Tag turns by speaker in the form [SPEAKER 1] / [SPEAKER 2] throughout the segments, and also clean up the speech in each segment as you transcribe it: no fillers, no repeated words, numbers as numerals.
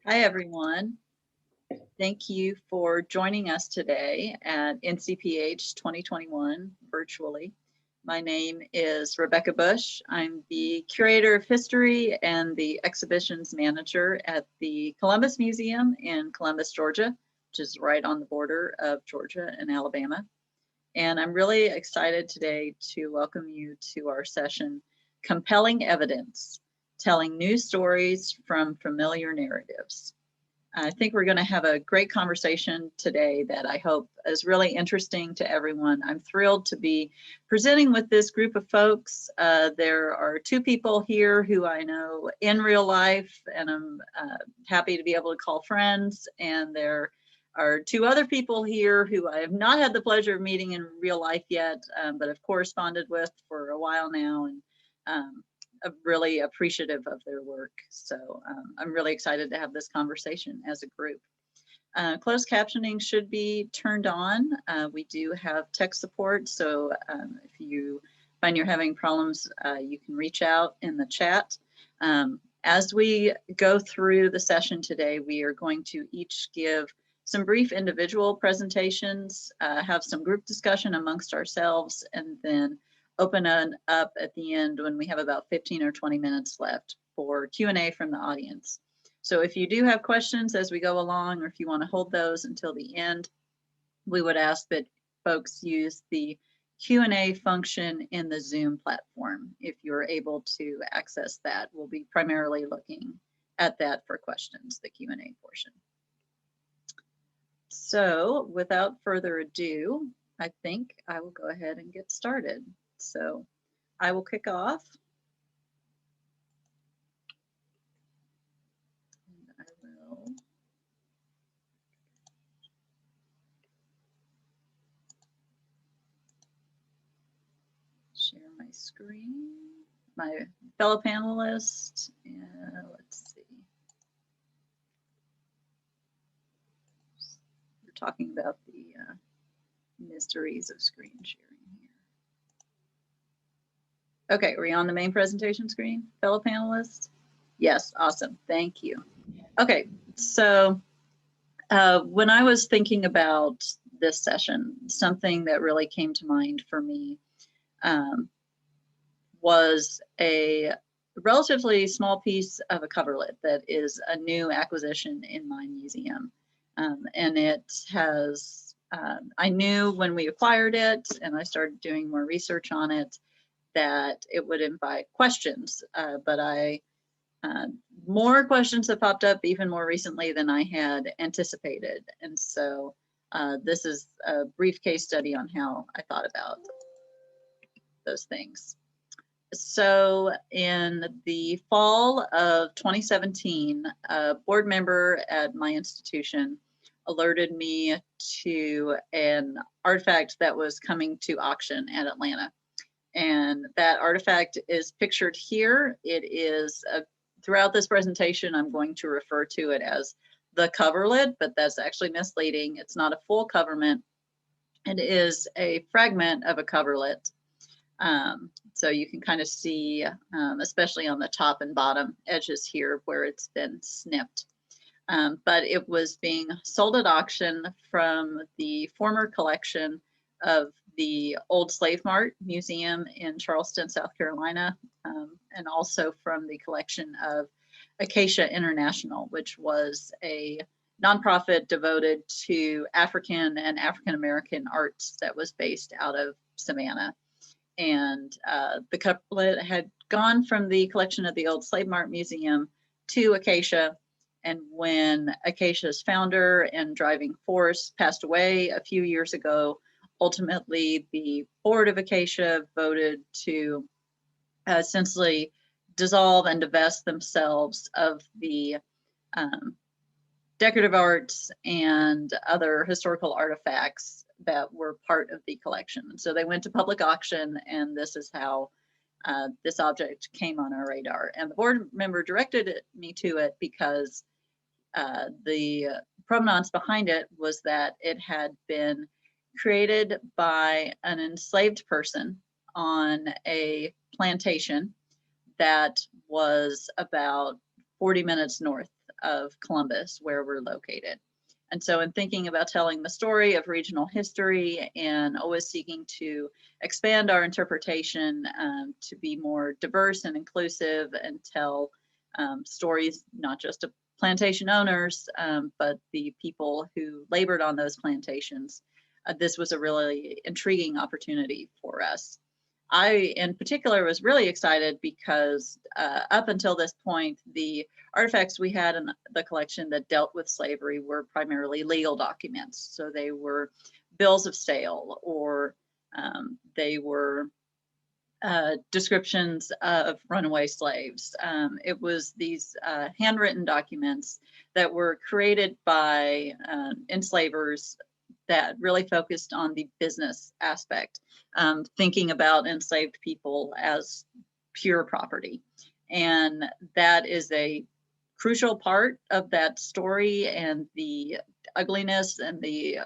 [SPEAKER 1] Hi, everyone. Thank you for joining us today at NCPH 2021 virtually. My name is Rebecca Bush. I'm the Curator of History and the Exhibitions Manager at the Columbus Museum in Columbus, Georgia, which is right on the border of Georgia and Alabama. And I'm really excited today to welcome you to our session, Compelling Evidence, Telling New Stories from Familiar Narratives. I think we're going to have a great conversation today that I hope is really interesting to everyone. I'm thrilled to be presenting with this group of folks. There are two people here who I know in real life, and I'm happy to be able to call friends. And there are two other people here who I have not had the pleasure of meeting in real life yet, but have corresponded with for a while now. And I'm really appreciative of their work. So I'm really excited to have this conversation as a group. Closed captioning should be turned on. We do have tech support, so if you find you're having problems, you can reach out in the chat. As we go through the session today, we are going to each give some brief individual presentations, have some group discussion amongst ourselves, and then open up at the end when we have about 15 or 20 minutes left for Q&A from the audience. So if you do have questions as we go along, or if you want to hold those until the end, we would ask that folks use the Q&A function in the Zoom platform. If you're able to access that, we'll be primarily looking at that for questions, the Q&A portion. So without further ado, I think I will go ahead and get started. So I will kick off. And I will share my screen, my fellow panelists, and let's see. We're talking about the mysteries of screen sharing here. Okay, are we on the main presentation screen, fellow panelists? Yes, awesome, thank you. Okay, so when I was thinking about this session, something that really came to mind for me was a relatively small piece of a coverlet that is a new acquisition in my museum. And it has, I knew when we acquired it and I started doing more research on it that it would invite questions, but more questions have popped up even more recently than I had anticipated. And so this is a brief case study on how I thought about those things. So in the fall of 2017, a board member at my institution alerted me to an artifact that was coming to auction at Atlanta. And that artifact is pictured here. It is, throughout this presentation, I'm going to refer to it as the coverlet, but that's actually misleading. It's not a full coverlet. It is a fragment of a coverlet. So you can kind of see, especially on the top and bottom edges here, where it's been snipped. But it was being sold at auction from the former collection of the Old Slave Mart Museum in Charleston, South Carolina, and also from the collection of Acacia International, which was a nonprofit devoted to African and African-American arts that was based out of Savannah. And the couplet had gone from the collection of the Old Slave Mart Museum to Acacia. And when Acacia's founder and driving force passed away a few years ago, ultimately the board of Acacia voted to essentially dissolve and divest themselves of the decorative arts and other historical artifacts that were part of the collection. And so they went to public auction, and this is how this object came on our radar. And the board member directed me to it because the provenance behind it was that it had been created by an enslaved person on a plantation that was about 40 minutes north of Columbus, where we're located. And so in thinking about telling the story of regional history and always seeking to expand our interpretation to be more diverse and inclusive and tell stories not just of plantation owners, but the people who labored on those plantations, this was a really intriguing opportunity for us. I, in particular, was really excited because up until this point, the artifacts we had in the collection that dealt with slavery were primarily legal documents. So they were bills of sale, or they were descriptions of runaway slaves. It was these handwritten documents that were created by enslavers that really focused on the business aspect, thinking about enslaved people as pure property. And that is a crucial part of that story and the ugliness and the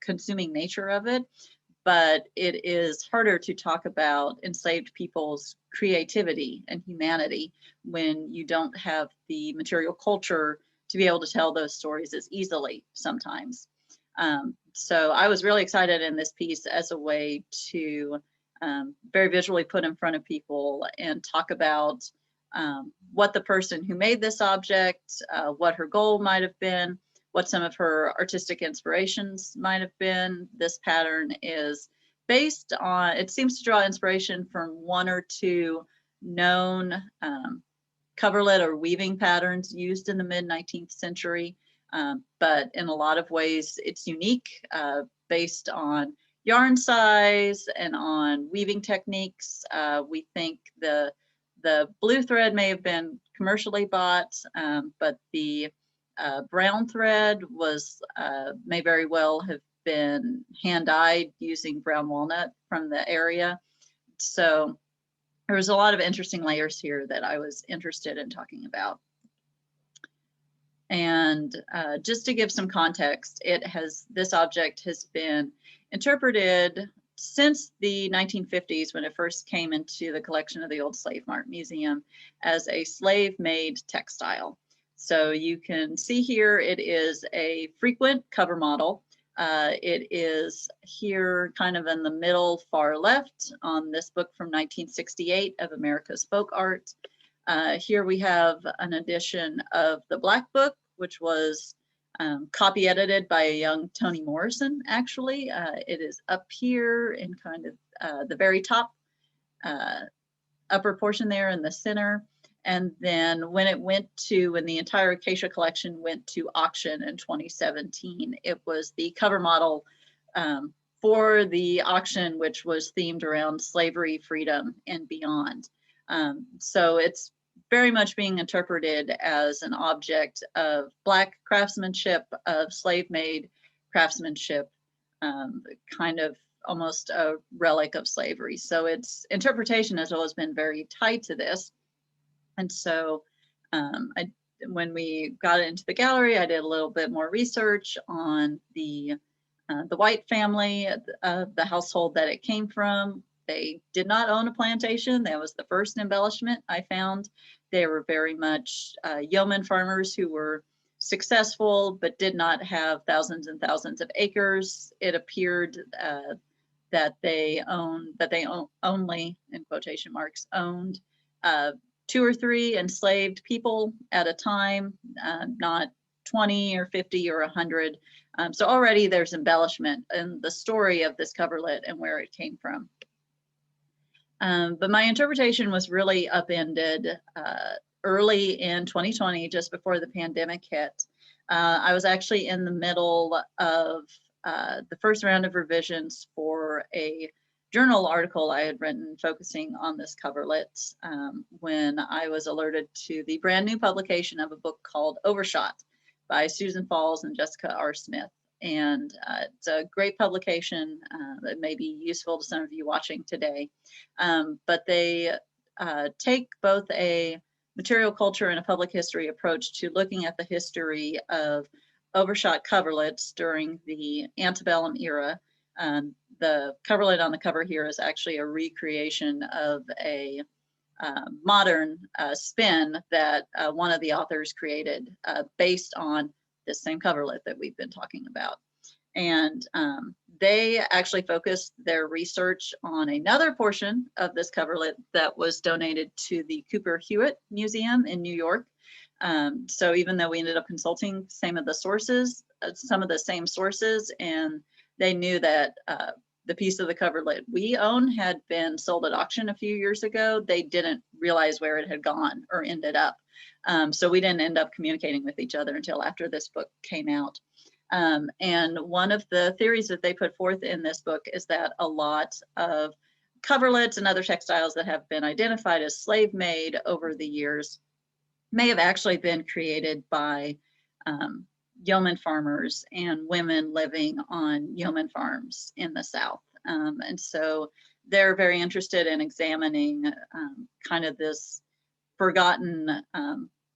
[SPEAKER 1] consuming nature of it. But it is harder to talk about enslaved people's creativity and humanity when you don't have the material culture to be able to tell those stories as easily sometimes. So I was really excited in this piece as a way to very visually put in front of people and talk about what the person who made this object, what her goal might have been, what some of her artistic inspirations might have been. This pattern is based on, it seems to draw inspiration from one or two known coverlet or weaving patterns used in the mid-19th century. But in a lot of ways, it's unique based on yarn size and on weaving techniques. We think the blue thread may have been commercially bought, but the brown thread was may very well have been hand-dyed using brown walnut from the area. So there was a lot of interesting layers here that I was interested in talking about. And just to give some context, this object has been interpreted since the 1950s, when it first came into the collection of the Old Slave Mart Museum, as a slave-made textile. So you can see here it is a frequent cover model. It is here kind of in the middle far left on this book from 1968 of America's Folk Art. Here we have an edition of the Black Book, which was copy edited by a young Toni Morrison, actually. It is up here in kind of the very top upper portion there in the center. And then when the entire Acacia collection went to auction in 2017, it was the cover model for the auction, which was themed around slavery, freedom, and beyond. So it's very much being interpreted as an object of Black craftsmanship, of slave-made craftsmanship, kind of almost a relic of slavery. So its interpretation has always been very tied to this. And so when we got it into the gallery, I did a little bit more research on the White family, the household that it came from. They did not own a plantation. That was the first embellishment I found. They were very much yeoman farmers who were successful, but did not have thousands and thousands of acres. It appeared that they only, in quotation marks, owned 2 or 3 enslaved people at a time, not 20 or 50 or 100. So already there's embellishment in the story of this coverlet and where it came from. But my interpretation was really upended early in 2020, just before the pandemic hit. I was actually in the middle of the first round of revisions for a journal article I had written focusing on this coverlet when I was alerted to the brand new publication of a book called Overshot by Susan Falls and Jessica R. Smith. And it's a great publication that may be useful to some of you watching today. But they take both a material culture and a public history approach to looking at the history of overshot coverlets during the antebellum era. The coverlet on the cover here is actually a recreation of a modern spin that one of the authors created based on this same coverlet that we've been talking about. And they actually focused their research on another portion of this coverlet that was donated to the Cooper Hewitt Museum in New York. So even though we ended up consulting some of the same sources, and they knew that the piece of the coverlet we own had been sold at auction a few years ago, they didn't realize where it had gone or ended up. So we didn't end up communicating with each other until after this book came out. And one of the theories that they put forth in this book is that a lot of coverlets and other textiles that have been identified as slave made over the years may have actually been created by yeoman farmers and women living on yeoman farms in the South. And so they're very interested in examining kind of this forgotten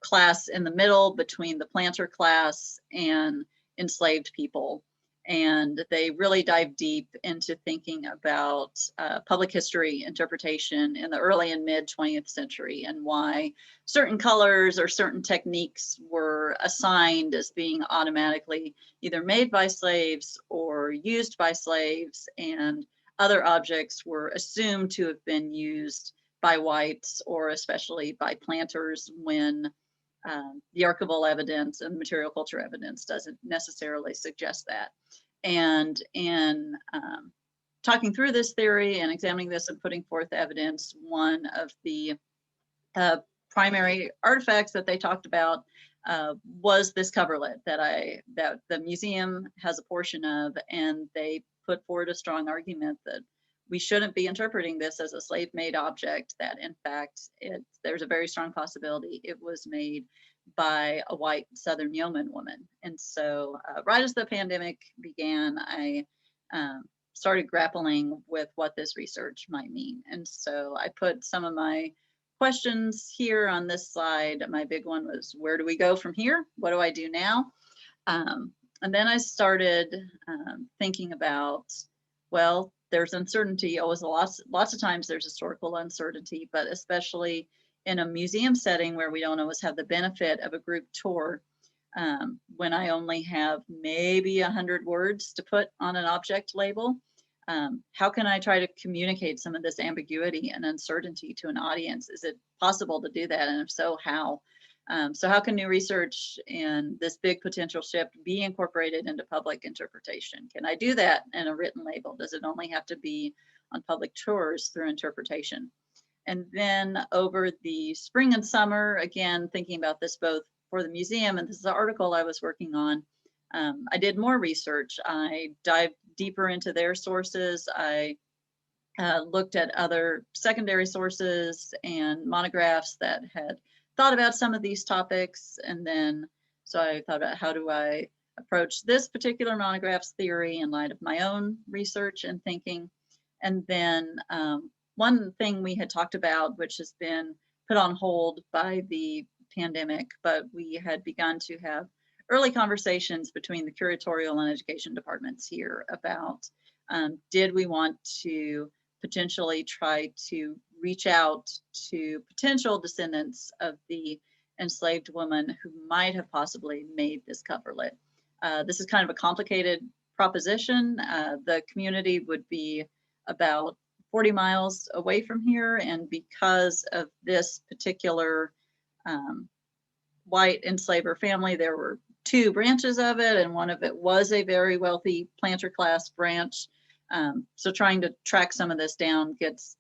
[SPEAKER 1] class in the middle between the planter class and enslaved people. And they really dive deep into thinking about public history interpretation in the early and mid 20th century, and why certain colors or certain techniques were assigned as being automatically either made by slaves or used by slaves, and other objects were assumed to have been used by whites or especially by planters, when the archival evidence and material culture evidence doesn't necessarily suggest that. And in talking through this theory and examining this and putting forth evidence, one of the primary artifacts that they talked about was this coverlet that the museum has a portion of, and they put forward a strong argument that we shouldn't be interpreting this as a slave-made object, that in fact there's a very strong possibility it was made by a white Southern yeoman woman. And so right as the pandemic began, I started grappling with what this research might mean. And so I put some of my questions here on this slide. My big one was, where do we go from here? What do I do now? And then I started thinking about, well, there's uncertainty. Always lots of times there's historical uncertainty, but especially in a museum setting where we don't always have the benefit of a group tour, when I only have maybe 100 words to put on an object label, how can I try to communicate some of this ambiguity and uncertainty to an audience? Is it possible to do that? And if so, how? So how can new research and this big potential shift be incorporated into public interpretation? Can I do that in a written label? Does it only have to be on public tours through interpretation? And then over the spring and summer, again, thinking about this both for the museum, and this is the article I was working on, I did more research. I dived deeper into their sources. I looked at other secondary sources and monographs that had thought about some of these topics. And then, so I thought about, how do I approach this particular monograph's theory in light of my own research and thinking? And then one thing we had talked about, which has been put on hold by the pandemic, but we had begun to have early conversations between the curatorial and education departments here about, did we want to potentially try to reach out to potential descendants of the enslaved woman who might have possibly made this coverlet. This is kind of a complicated proposition. The community would be about 40 miles away from here, and because of this particular white enslaver family, there were two branches of it, and one of it was a very wealthy planter class branch. So trying to track some of this down gets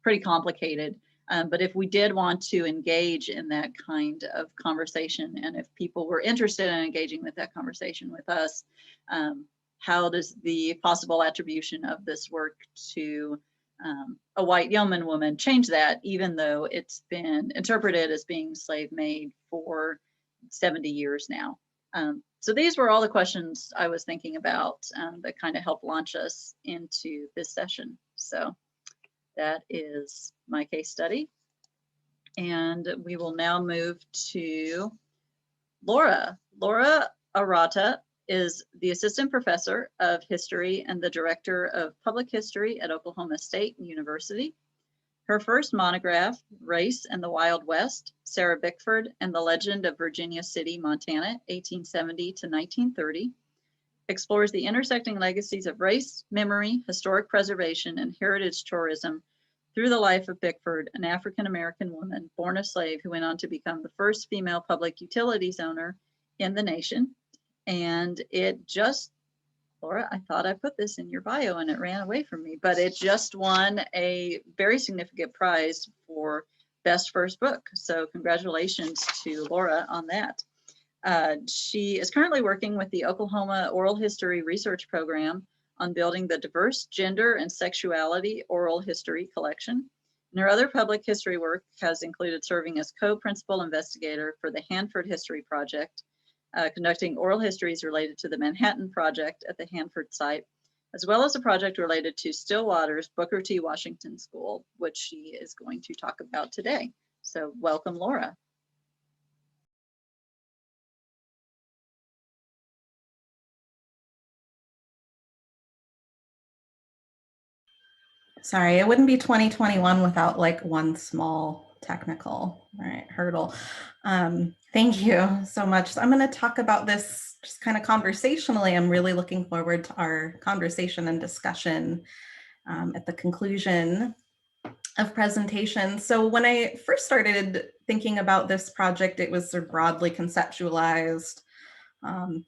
[SPEAKER 1] pretty complicated. But if we did want to engage in that kind of conversation, and if people were interested in engaging with that conversation with us, how does the possible attribution of this work to a white yeoman woman change that, even though it's been interpreted as being slave made for 70 years now? So these were all the questions I was thinking about that kind of helped launch us into this session. So that is my case study. And we will now move to Laura. Laura Arata is the assistant professor of history and the director of public history at Oklahoma State University. Her first monograph, Race and the Wild West, Sarah Bickford and the Legend of Virginia City, Montana, 1870 to 1930, explores the intersecting legacies of race, memory, historic preservation, and heritage tourism through the life of Bickford, an African-American woman born a slave who went on to become the first female public utilities owner in the nation. And it just, Laura, I thought I put this in your bio and it ran away from me, but it just won a very significant prize for Best First Book. So congratulations to Laura on that. She is currently working with the Oklahoma Oral History Research Program on building the diverse gender and sexuality oral history collection. And her other public history work has included serving as co-principal investigator for the Hanford History Project, conducting oral histories related to the Manhattan Project at the Hanford site, as well as a project related to Stillwater's Booker T. Washington School, which she is going to talk about today. So welcome, Laura.
[SPEAKER 2] Sorry, it wouldn't be 2021 without like one small technical hurdle. Thank you so much. So I'm going to talk about this just kind of conversationally. I'm really looking forward to our conversation and discussion at the conclusion of presentation. So when I first started thinking about this project, it was sort of broadly conceptualized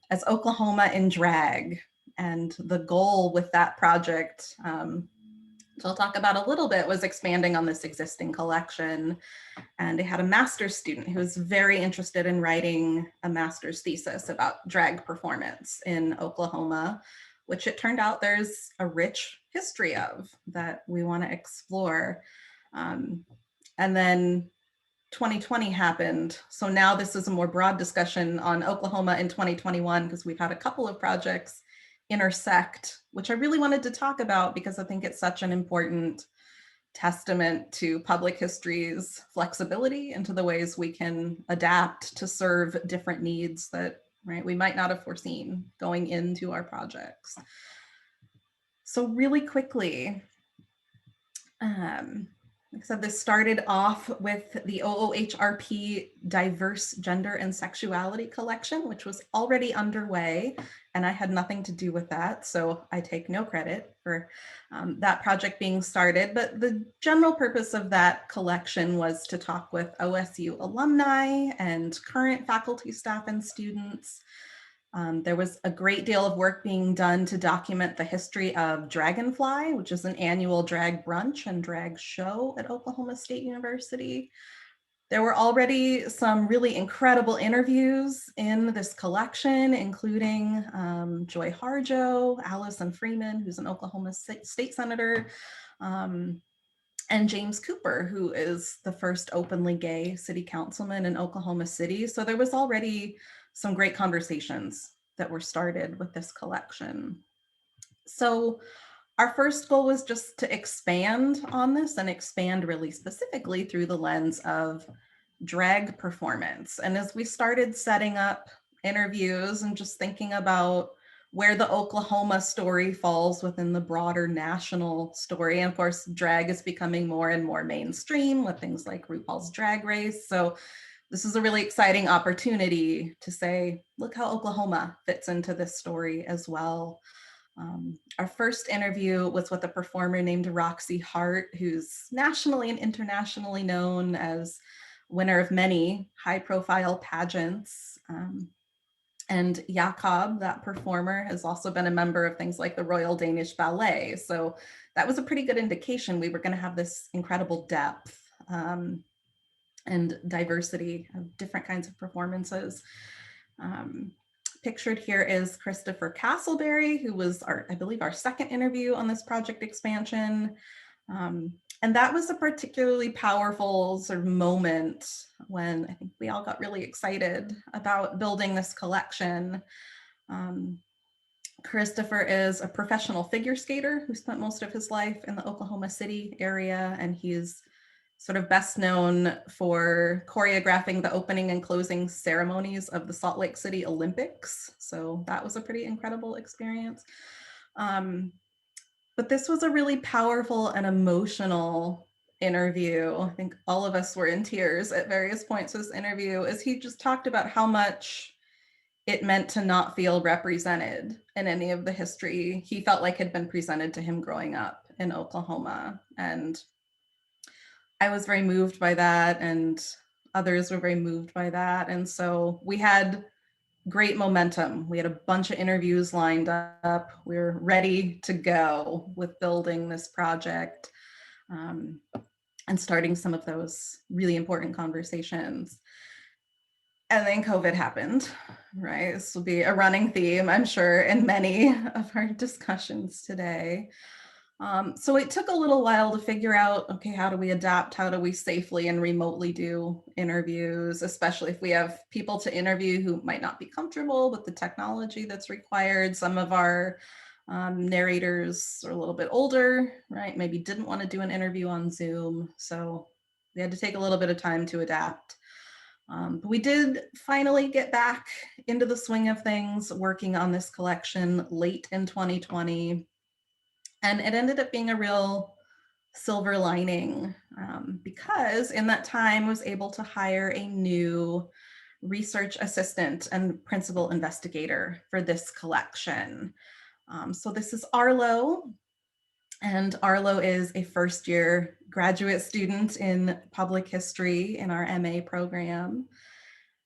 [SPEAKER 2] as Oklahoma in drag. And the goal with that project, so I'll talk about a little bit, was expanding on this existing collection. And I had a master's student who was very interested in writing a master's thesis about drag performance in Oklahoma, which it turned out there's a rich history of that we want to explore. And then 2020 happened. So now this is a more broad discussion on Oklahoma in 2021, because we've had a couple of projects intersect, which I really wanted to talk about because I think it's such an important testament to public history's flexibility and to the ways we can adapt to serve different needs that we might not have foreseen going into our projects. So really quickly, like I said, this started off with the OOHRP Diverse Gender and Sexuality Collection, which was already underway, and I had nothing to do with that, so I take no credit for that project being started. But the general purpose of that collection was to talk with OSU alumni and current faculty, staff, and students. There was a great deal of work being done to document the history of Dragonfly, which is an annual drag brunch and drag show at Oklahoma State University. There were already some really incredible interviews in this collection, including Joy Harjo, Allison Freeman, who's an Oklahoma State Senator, and James Cooper, who is the first openly gay city councilman in Oklahoma City. So there was already some great conversations that were started with this collection. So our first goal was just to expand on this and expand really specifically through the lens of drag performance. And as we started setting up interviews and just thinking about where the Oklahoma story falls within the broader national story. And of course, drag is becoming more and more mainstream with things like RuPaul's Drag Race. So this is a really exciting opportunity to say, look how Oklahoma fits into this story as well. Our first interview was with a performer named Roxy Hart, who's nationally and internationally known as winner of many high-profile pageants. And Jakob, that performer, has also been a member of things like the Royal Danish Ballet. So that was a pretty good indication we were going to have this incredible depth and diversity of different kinds of performances. Pictured here is Christopher Castleberry, who was, I believe, our second interview on this project expansion. And that was a particularly powerful sort of moment when I think we all got really excited about building this collection. Christopher is a professional figure skater who spent most of his life in the Oklahoma City area, and he's sort of best known for choreographing the opening and closing ceremonies of the Salt Lake City Olympics. So that was a pretty incredible experience. But this was a really powerful and emotional interview, I think all of us were in tears at various points of this interview, is he just talked about how much it meant to not feel represented in any of the history he felt like had been presented to him growing up in Oklahoma. And I was very moved by that, and others were very moved by that. And so we had great momentum. We had a bunch of interviews lined up. We were ready to go with building this project, and starting some of those really important conversations. And then COVID happened, right? This will be a running theme, I'm sure, in many of our discussions today. So it took a little while to figure out, okay, how do we adapt? How do we safely and remotely do interviews, especially if we have people to interview who might not be comfortable with the technology that's required. Some of our narrators are a little bit older, right? Maybe didn't want to do an interview on Zoom. So we had to take a little bit of time to adapt. But we did finally get back into the swing of things, working on this collection late in 2020. And it ended up being a real silver lining, because in that time I was able to hire a new research assistant and principal investigator for this collection. So this is Arlo, and Arlo is a first-year graduate student in public history in our MA program.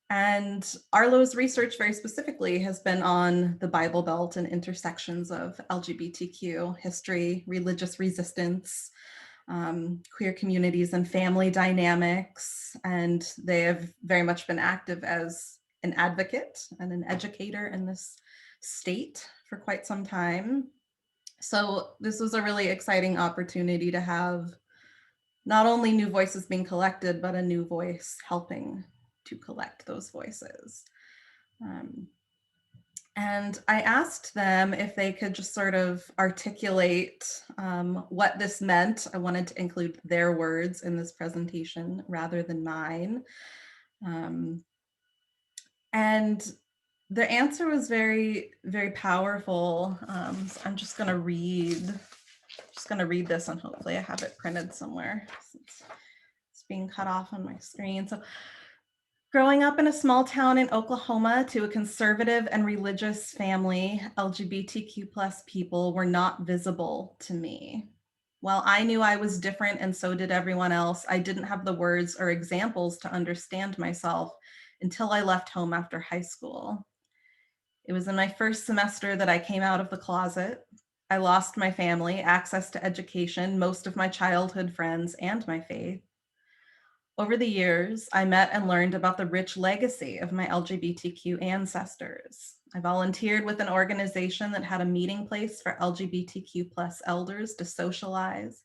[SPEAKER 2] And Arlo's research very specifically has been on the Bible Belt and intersections of LGBTQ history, religious resistance, queer communities and family dynamics. And they have very much been active as an advocate and an educator in this state for quite some time. So this was a really exciting opportunity to have not only new voices being collected, but a new voice helping to collect those voices. And I asked them if they could just sort of articulate what this meant. I wanted to include their words in this presentation rather than mine. And the answer was very, very powerful. So I'm just going to read this, and hopefully I have it printed somewhere. It's being cut off on my screen. So, growing up in a small town in Oklahoma to a conservative and religious family, LGBTQ plus people were not visible to me. While I knew I was different and so did everyone else, I didn't have the words or examples to understand myself until I left home after high school. It was in my first semester that I came out of the closet. I lost my family, access to education, most of my childhood friends, and my faith. Over the years, I met and learned about the rich legacy of my LGBTQ ancestors. I volunteered with an organization that had a meeting place for LGBTQ plus elders to socialize.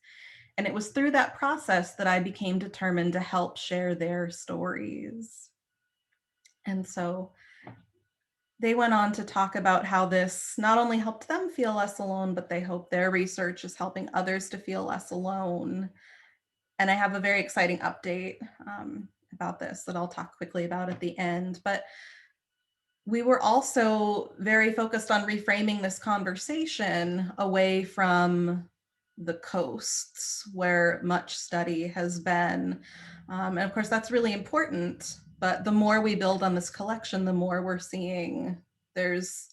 [SPEAKER 2] And it was through that process that I became determined to help share their stories. And so they went on to talk about how this not only helped them feel less alone, but they hope their research is helping others to feel less alone. And I have a very exciting update about this that I'll talk quickly about at the end. But we were also very focused on reframing this conversation away from the coasts where much study has been. And of course, that's really important. But the more we build on this collection, the more we're seeing there's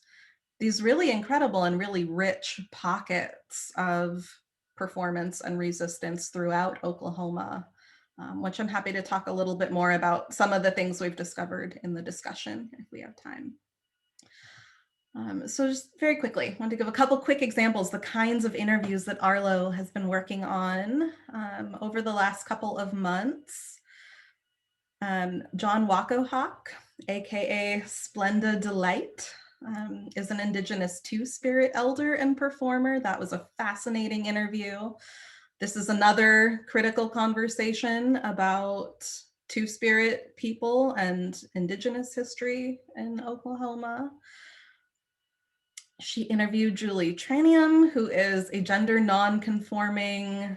[SPEAKER 2] these really incredible and really rich pockets of performance and resistance throughout Oklahoma, which I'm happy to talk a little bit more about some of the things we've discovered in the discussion if we have time. So just very quickly, I want to give a couple quick examples, the kinds of interviews that Arlo has been working on over the last couple of months. John Wacohawk, AKA Splenda Delight, is an Indigenous Two-Spirit elder and performer. That was a fascinating interview. This is another critical conversation about Two-Spirit people and Indigenous history in Oklahoma. She interviewed Julie Tranium, who is a gender non-conforming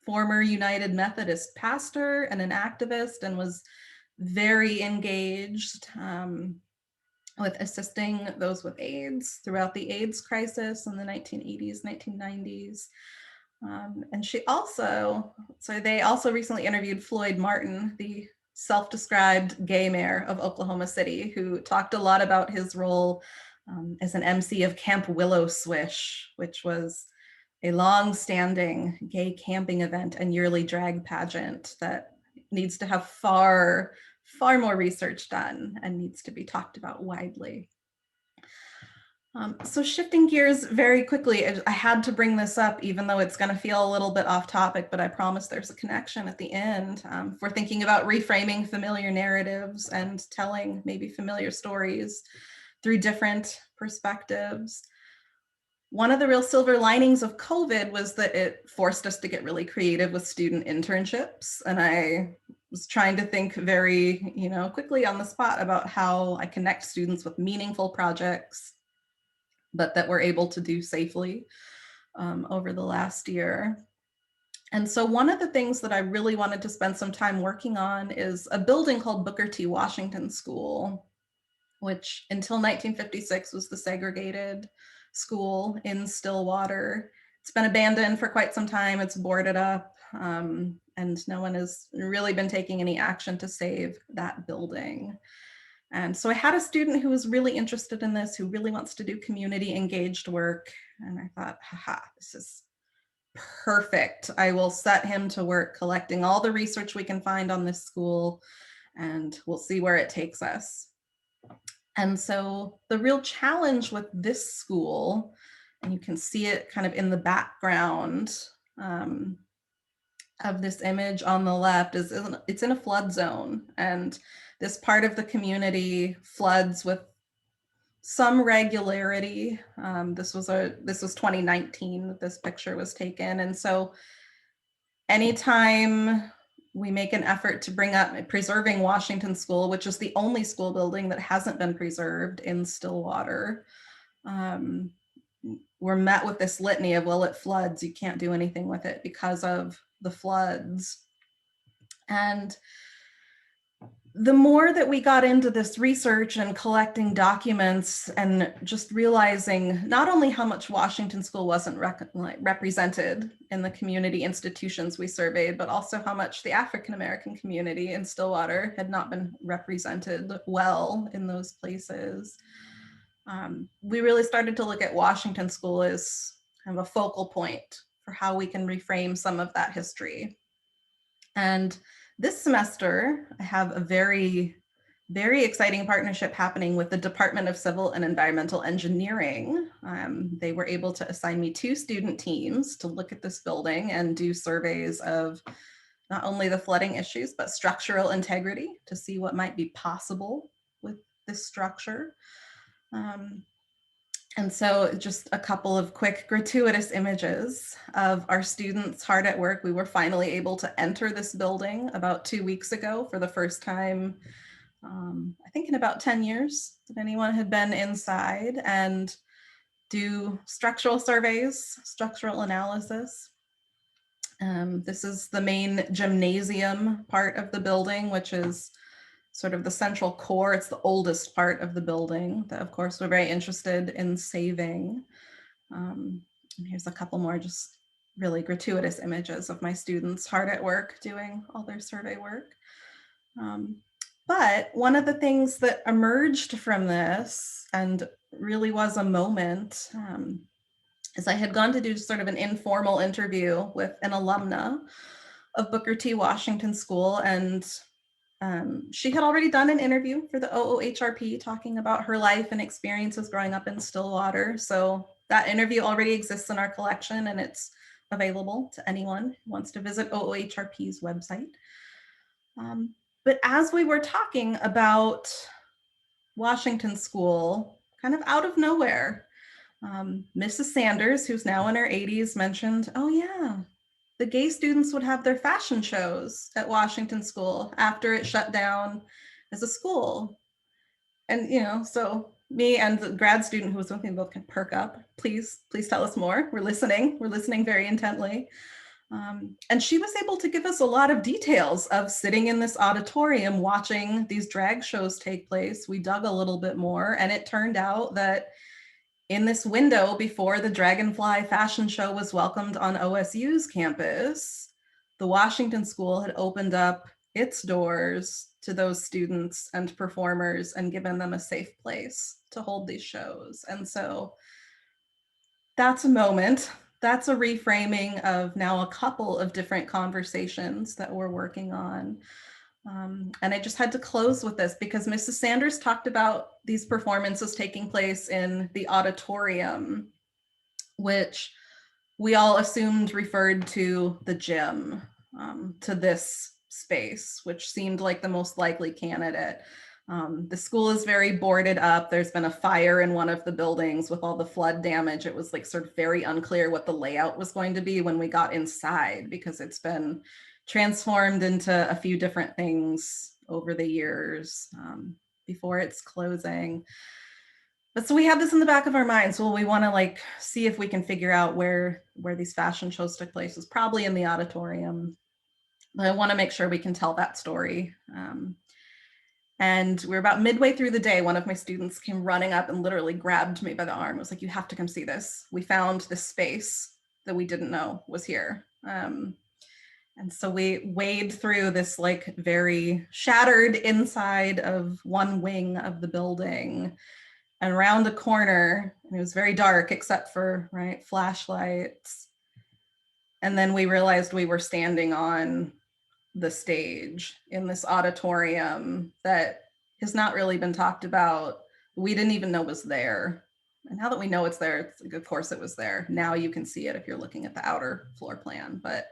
[SPEAKER 2] former United Methodist pastor and an activist, and was very engaged with assisting those with AIDS throughout the AIDS crisis in the 1980s, 1990s. And she also, so they also recently interviewed Floyd Martin, the self-described gay mayor of Oklahoma City, who talked a lot about his role as an MC of Camp Willow Swish, which was a long-standing gay camping event and yearly drag pageant that needs to have far more research done and needs to be talked about widely. So shifting gears very quickly, I had to bring this up, even though it's going to feel a little bit off topic, but I promise there's a connection at the end. If we're thinking about reframing familiar narratives and telling maybe familiar stories through different perspectives. One of the real silver linings of COVID was that it forced us to get really creative with student internships. And I was trying to think very, quickly on the spot about how I connect students with meaningful projects, but that we're able to do safely over the last year. And so one of the things that I really wanted to spend some time working on is a building called Booker T. Washington School, which until 1956 was the segregated school in Stillwater. It's been abandoned for quite some time. It's boarded up, and no one has really been taking any action to save that building. And so I had a student who was really interested in this, who really wants to do community engaged work. And I thought, haha, this is perfect. I will set him to work collecting all the research we can find on this school, and we'll see where it takes us. And so the real challenge with this school, and you can see it kind of in the background of this image on the left, is it's in a flood zone. And this part of the community floods with some regularity. This was 2019 that this picture was taken. And so anytime we make an effort to bring up preserving Washington School, which is the only school building that hasn't been preserved in Stillwater, we're met with this litany of, well, it floods, you can't do anything with it because of the floods. And the more that we got into this research and collecting documents and just realizing not only how much Washington School wasn't represented in the community institutions we surveyed, but also how much the African-American community in Stillwater had not been represented well in those places. We really started to look at Washington School as kind of a focal point for how we can reframe some of that history. And this semester, I have a very, very exciting partnership happening with the Department of Civil and Environmental Engineering. They were able to assign me 2 student teams to look at this building and do surveys of not only the flooding issues, but structural integrity to see what might be possible with this structure. And so just a couple of quick gratuitous images of our students hard at work. We were finally able to enter this building about 2 weeks ago for the first time, I think in about 10 years that anyone had been inside, and do structural surveys, structural analysis. This is the main gymnasium part of the building, which is sort of the central core. It's the oldest part of the building that, of course, we're very interested in saving. And here's a couple more just really gratuitous images of my students hard at work doing all their survey work. But one of the things that emerged from this, and really was a moment, is I had gone to do sort of an informal interview with an alumna of Booker T. Washington School, and she had already done an interview for the OOHRP talking about her life and experiences growing up in Stillwater. So that interview already exists in our collection, and it's available to anyone who wants to visit OOHRP's website. But as we were talking about Washington School, kind of out of nowhere, Mrs. Sanders, who's now in her 80s, mentioned, oh yeah, the gay students would have their fashion shows at Washington School after it shut down as a school. And, so me and the grad student who was with me both can perk up. Please tell us more. We're listening very intently. And she was able to give us a lot of details of sitting in this auditorium watching these drag shows take place. We dug a little bit more, and it turned out that in this window before the Dragonfly fashion show was welcomed on OSU's campus, the Washington School had opened up its doors to those students and performers and given them a safe place to hold these shows. And so that's a moment. That's a reframing of now a couple of different conversations that we're working on. And I just had to close with this because Mrs. Sanders talked about these performances taking place in the auditorium, which we all assumed referred to the gym, to this space, which seemed like the most likely candidate. The school is very boarded up. There's been a fire in one of the buildings with all the flood damage. It was like sort of very unclear what the layout was going to be when we got inside because it's been transformed into a few different things over the years before its closing. But so we have this in the back of our minds. Well, we want to like see if we can figure out where these fashion shows took place. It's probably in the auditorium. But I want to make sure we can tell that story. And we're about midway through the day. One of my students came running up and literally grabbed me by the arm. It was like, you have to come see this. We found this space that we didn't know was here. And so we wade through this like very shattered inside of one wing of the building and around a corner. And it was very dark except for flashlights. And then we realized we were standing on the stage in this auditorium that has not really been talked about. We didn't even know was there. And now that we know it's there, it's like, of course it was there. Now you can see it if you're looking at the outer floor plan. But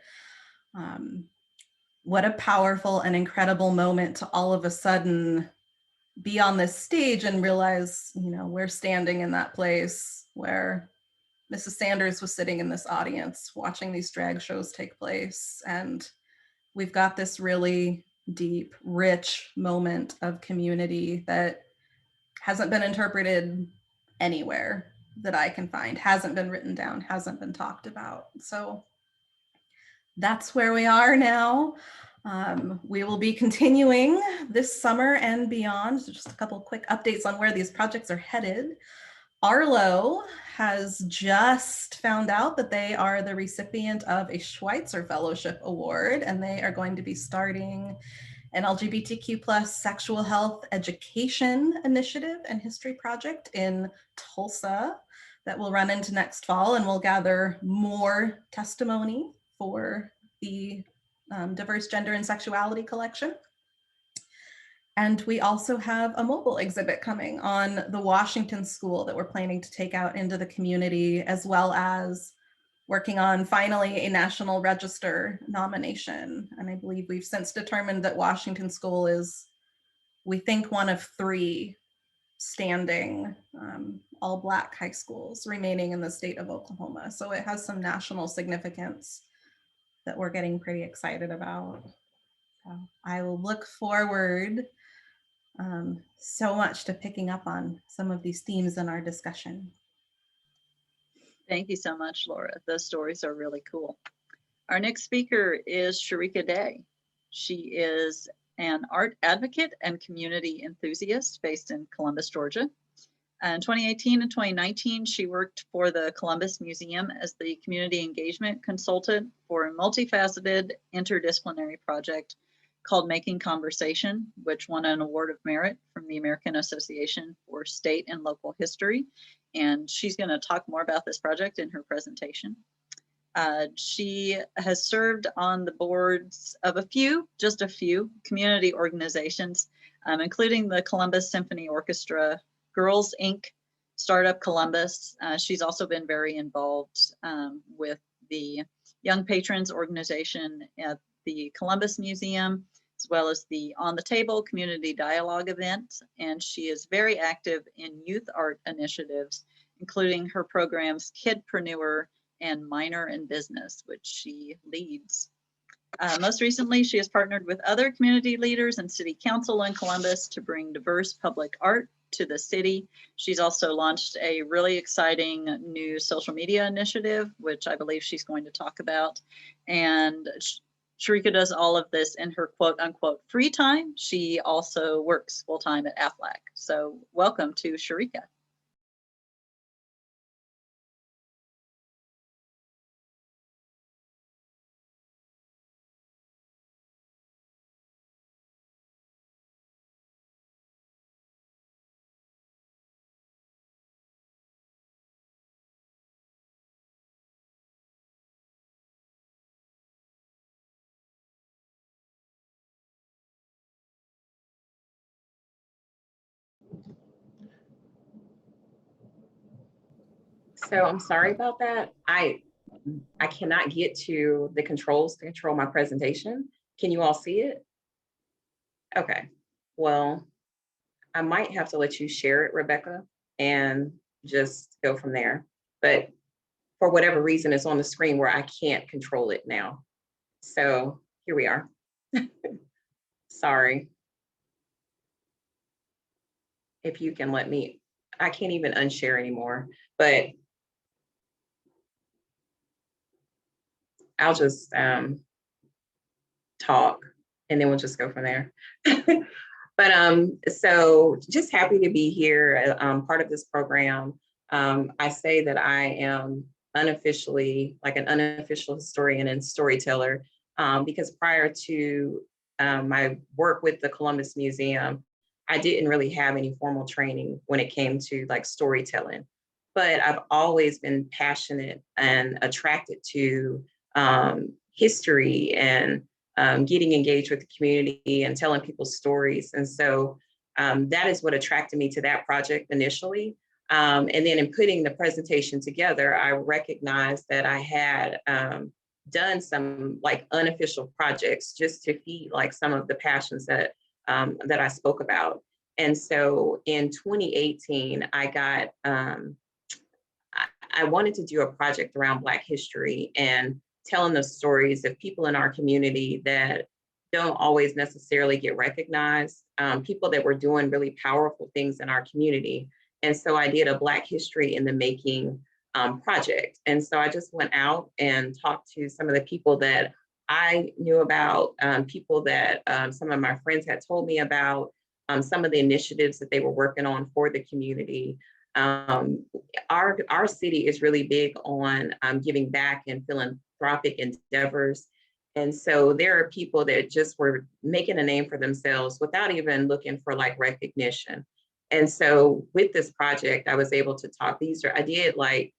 [SPEAKER 2] what a powerful and incredible moment to all of a sudden be on this stage and realize, we're standing in that place where Mrs. Sanders was sitting in this audience watching these drag shows take place. And we've got this really deep, rich moment of community that hasn't been interpreted anywhere that I can find, hasn't been written down, hasn't been talked about. So that's where we are now. We will be continuing this summer and beyond. So just a couple of quick updates on where these projects are headed. Arlo has just found out that they are the recipient of a Schweitzer Fellowship Award, and they are going to be starting an LGBTQ plus sexual health education initiative and history project in Tulsa that will run into next fall, and we'll gather more testimony for the diverse gender and sexuality collection. And we also have a mobile exhibit coming on the Washington School that we're planning to take out into the community, as well as working on finally a National Register nomination. And I believe we've since determined that Washington School is, we think, one of 3 standing all Black high schools remaining in the state of Oklahoma. So it has some national significance that we're getting pretty excited about. So I will look forward so much to picking up on some of these themes in our discussion.
[SPEAKER 1] Thank you so much, Laura. Those stories are really cool. Our next speaker is Sharika Day. She is an art advocate and community enthusiast based in Columbus, Georgia. In 2018 and 2019, she worked for the Columbus Museum as the community engagement consultant for a multifaceted interdisciplinary project called Making Conversation, which won an Award of Merit from the American Association for State and Local History. And she's going to talk more about this project in her presentation. She has served on the boards of just a few community organizations, including the Columbus Symphony Orchestra, Girls Inc., Startup Columbus. She's also been very involved with the Young Patrons organization at the Columbus Museum, as well as the On the Table community dialogue event. And she is very active in youth art initiatives, including her programs Kidpreneur and Minor in Business, which she leads. Most recently, she has partnered with other community leaders and city council in Columbus to bring diverse public art to the city. She's also launched a really exciting new social media initiative, which I believe she's going to talk about. And Sharika does all of this in her quote unquote free time. She also works full time at AFLAC. So welcome to Sharika.
[SPEAKER 3] So I'm sorry about that. I cannot get to the controls to control my presentation. Can you all see it? Okay. Well, I might have to let you share it, Rebecca, and just go from there. But for whatever reason, it's on the screen where I can't control it now. So here we are. Sorry. If you can let me, I can't even unshare anymore, but I'll just talk and then we'll just go from there. But so just happy to be here, part of this program. I say that I am unofficially like an unofficial historian and storyteller because prior to my work with the Columbus Museum, I didn't really have any formal training when it came to like storytelling. But I've always been passionate and attracted to history and getting engaged with the community and telling people stories. And so that is what attracted me to that project initially. And then in putting the presentation together, I recognized that I had done some like unofficial projects just to feed like some of the passions that that I spoke about. And so in 2018, I wanted to do a project around Black history and telling the stories of people in our community that don't always necessarily get recognized, people that were doing really powerful things in our community. And so I did a Black History in the Making project. And so I just went out and talked to some of the people that I knew about, people that some of my friends had told me about, some of the initiatives that they were working on for the community. Our city is really big on giving back and philanthropic endeavors. And so there are people that just were making a name for themselves without even looking for like recognition. And so with this project, I was able to talk, I did like,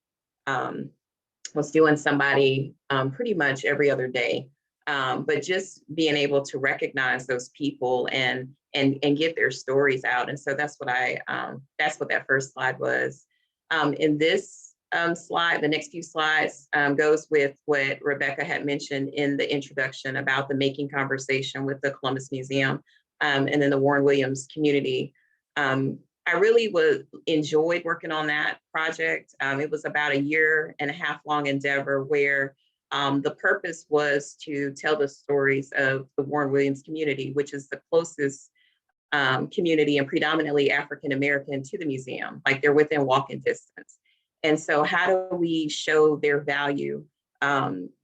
[SPEAKER 3] was doing somebody pretty much every other day. But just being able to recognize those people and get their stories out. And so that's what that's what that first slide was. In this slide, the next few slides goes with what Rebecca had mentioned in the introduction about the making conversation with the Columbus Museum and then the Warren Williams community. I really enjoyed working on that project. It was about a 1.5-year long endeavor where the purpose was to tell the stories of the Warren Williams community, which is the closest community and predominantly African-American to the museum, like they're within walking distance. And so how do we show their value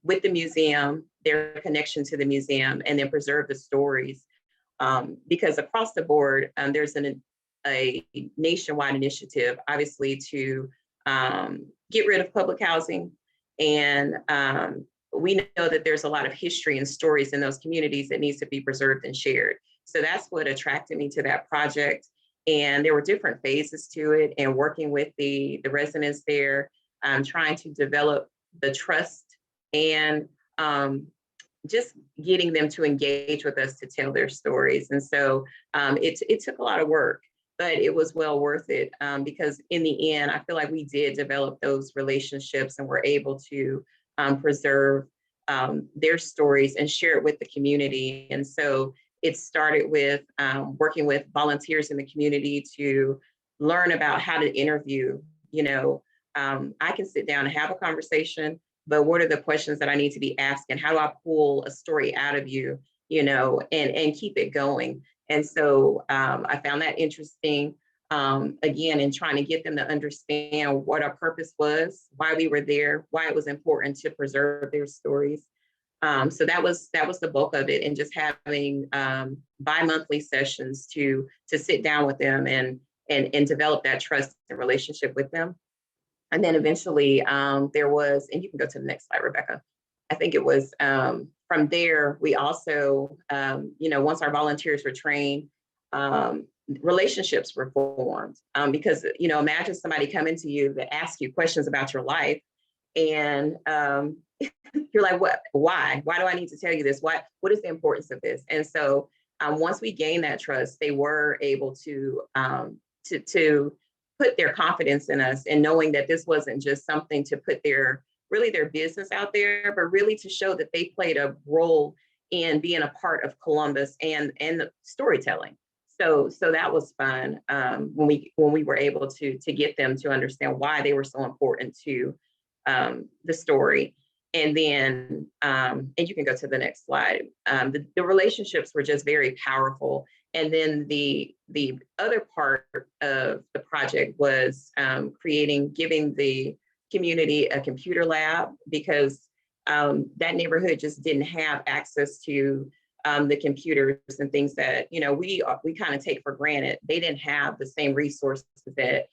[SPEAKER 3] with the museum, their connection to the museum, and then preserve the stories? Because across the board, there's a nationwide initiative, obviously, to get rid of public housing. And we know that there's a lot of history and stories in those communities that needs to be preserved and shared. So that's what attracted me to that project. And there were different phases to it, and working with the residents there, trying to develop the trust and just getting them to engage with us to tell their stories. And so it took a lot of work, but it was well worth it because in the end, I feel like we did develop those relationships and were able to preserve their stories and share it with the community. And so it started with working with volunteers in the community to learn about how to interview. I can sit down and have a conversation, but what are the questions that I need to be asking? How do I pull a story out of you, and keep it going? And so I found that interesting, again, in trying to get them to understand what our purpose was, why we were there, why it was important to preserve their stories. So that was the bulk of it, and just having bi-monthly sessions to sit down with them and develop that trust and relationship with them. And then eventually there was, and you can go to the next slide, Rebecca. I think it was from there, we also, once our volunteers were trained, relationships were formed. Because, imagine somebody coming to you that asks you questions about your life, and you're like, what? Why do I need to tell you this? What is the importance of this? And so once we gained that trust, they were able to put their confidence in us, and knowing that this wasn't just something to put their business out there, but really to show that they played a role in being a part of Columbus and the storytelling. So that was fun, when we were able to get them to understand why they were so important to the story. And then, and you can go to the next slide. The relationships were just very powerful. And then the other part of the project was giving the community a computer lab, because that neighborhood just didn't have access to the computers and things that, you know, we kind of take for granted. They didn't have the same resources that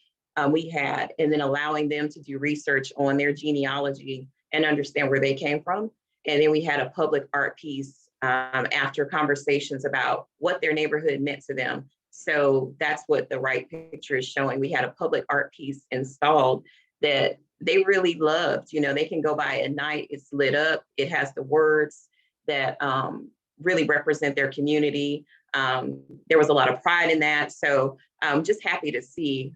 [SPEAKER 3] we had, and then allowing them to do research on their genealogy and understand where they came from. And then we had a public art piece after conversations about what their neighborhood meant to them. So that's what the right picture is showing. We had a public art piece installed that they really loved. You know, they can go by at night, it's lit up, it has the words that really represent their community. There was a lot of pride in that. So I'm just happy to see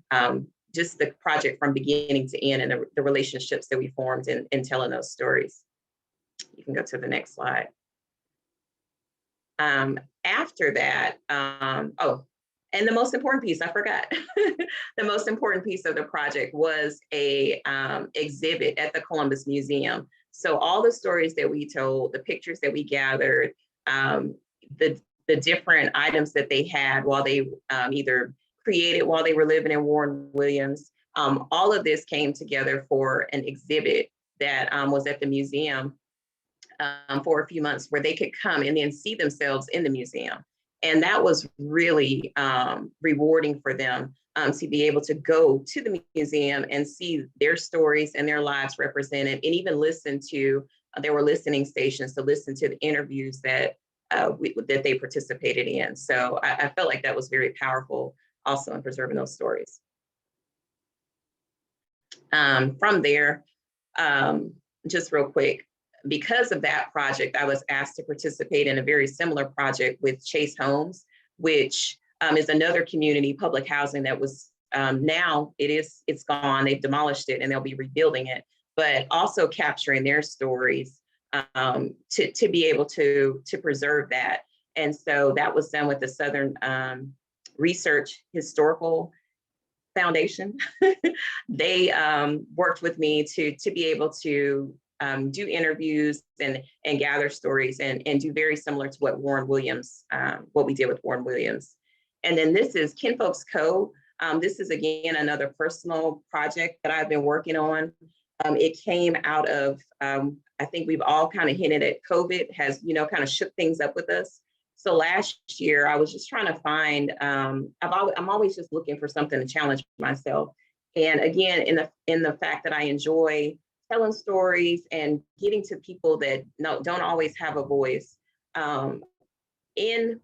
[SPEAKER 3] just the project from beginning to end, and the relationships that we formed in telling those stories. You can go to the next slide. After that, and the most important piece, I forgot. The most important piece of the project was a exhibit at the Columbus Museum. So all the stories that we told, the pictures that we gathered, the different items that they had while they either created while they were living in Warren Williams, all of this came together for an exhibit that was at the museum for a few months, where they could come and then see themselves in the museum. And that was really rewarding for them, to be able to go to the museum and see their stories and their lives represented, and even listen to, there were listening stations to listen to the interviews that that they participated in. So I felt like that was very powerful also in preserving those stories. From there, just real quick, because of that project, I was asked to participate in a very similar project with Chase Homes, which is another community public housing that was now it's gone. They've demolished it and they'll be rebuilding it, but also capturing their stories to be able to preserve that. And so that was done with the Southern Research Historical Foundation. They worked with me to be able to do interviews and gather stories and do very similar to what Warren Williams, what we did with Warren Williams. And then this is Kinfolks Co. This is again another personal project that I've been working on. It came out of, I think we've all kind of hinted at COVID has, you know, kind of shook things up with us. So last year I was just trying to find, I'm always just looking for something to challenge myself. And again, in the fact that I enjoy telling stories and getting to people that don't always have a voice.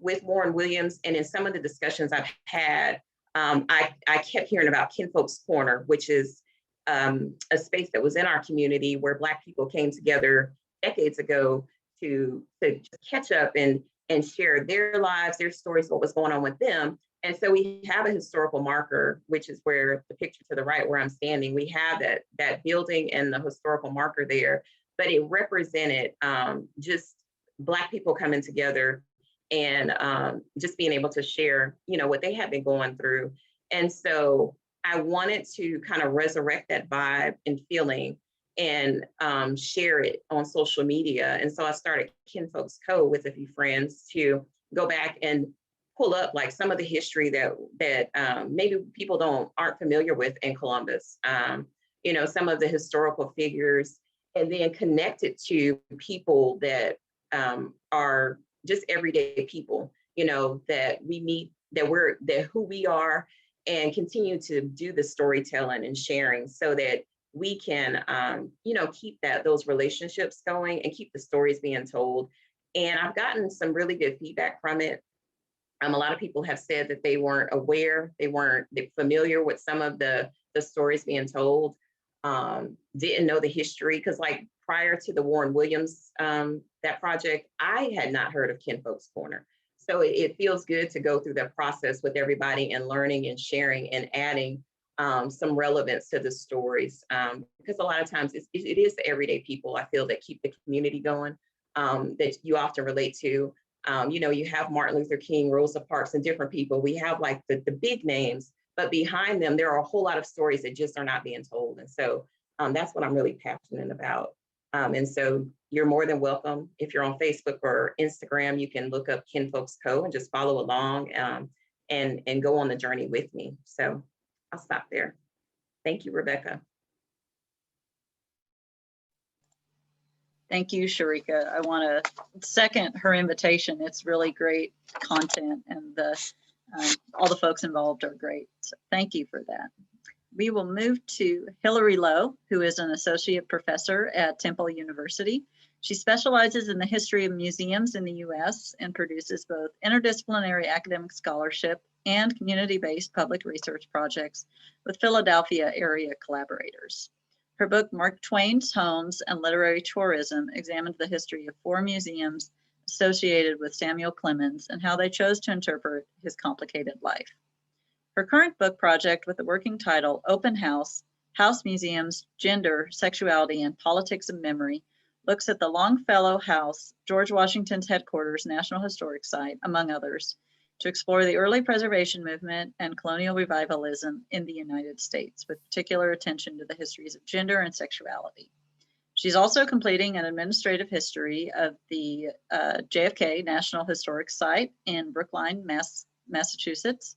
[SPEAKER 3] With Warren Williams and in some of the discussions I've had, I kept hearing about Kinfolks Corner, which is a space that was in our community where Black people came together decades ago to just catch up and share their lives, their stories, what was going on with them. And so we have a historical marker, which is where the picture to the right where I'm standing, we have that building and the historical marker there, but it represented just Black people coming together and just being able to share, you know, what they had been going through. And so I wanted to kind of resurrect that vibe and feeling and share it on social media. And so I started Kinfolks Co. with a few friends to go back and pull up like some of the history that maybe people aren't familiar with in Columbus. You know, some of the historical figures, and then connect it to people that are just everyday people, you know, that we meet, that who we are, and continue to do the storytelling and sharing so that we can, you know, keep those relationships going and keep the stories being told. And I've gotten some really good feedback from it. A lot of people have said that they weren't aware, they weren't familiar with some of the stories being told, didn't know the history, because like prior to the Warren Williams, that project, I had not heard of Kinfolks Corner. So it feels good to go through that process with everybody and learning and sharing and adding some relevance to the stories, because a lot of times it is the everyday people, I feel, that keep the community going, that you often relate to. You know, you have Martin Luther King, Rosa Parks, and different people. We have like the big names, but behind them, there are a whole lot of stories that just are not being told. And so that's what I'm really passionate about. And so you're more than welcome. If you're on Facebook or Instagram, you can look up Kinfolks Co. and just follow along and go on the journey with me. So I'll stop there. Thank you, Rebecca.
[SPEAKER 1] Thank you, Sharika. I want to second her invitation. It's really great content, and all the folks involved are great. So thank you for that. We will move to Hillary Lowe, who is an associate professor at Temple University. She specializes in the history of museums in the U.S. and produces both interdisciplinary academic scholarship and community-based public research projects with Philadelphia area collaborators. Her book, Mark Twain's Homes and Literary Tourism, examines the history of 4 museums associated with Samuel Clemens and how they chose to interpret his complicated life. Her current book project, with the working title Open House, House Museums, Gender, Sexuality, and Politics of Memory, looks at the Longfellow House, George Washington's headquarters, National Historic Site, among others, to explore the early preservation movement and colonial revivalism in the United States, with particular attention to the histories of gender and sexuality. She's also completing an administrative history of the JFK National Historic Site in Brookline, Massachusetts.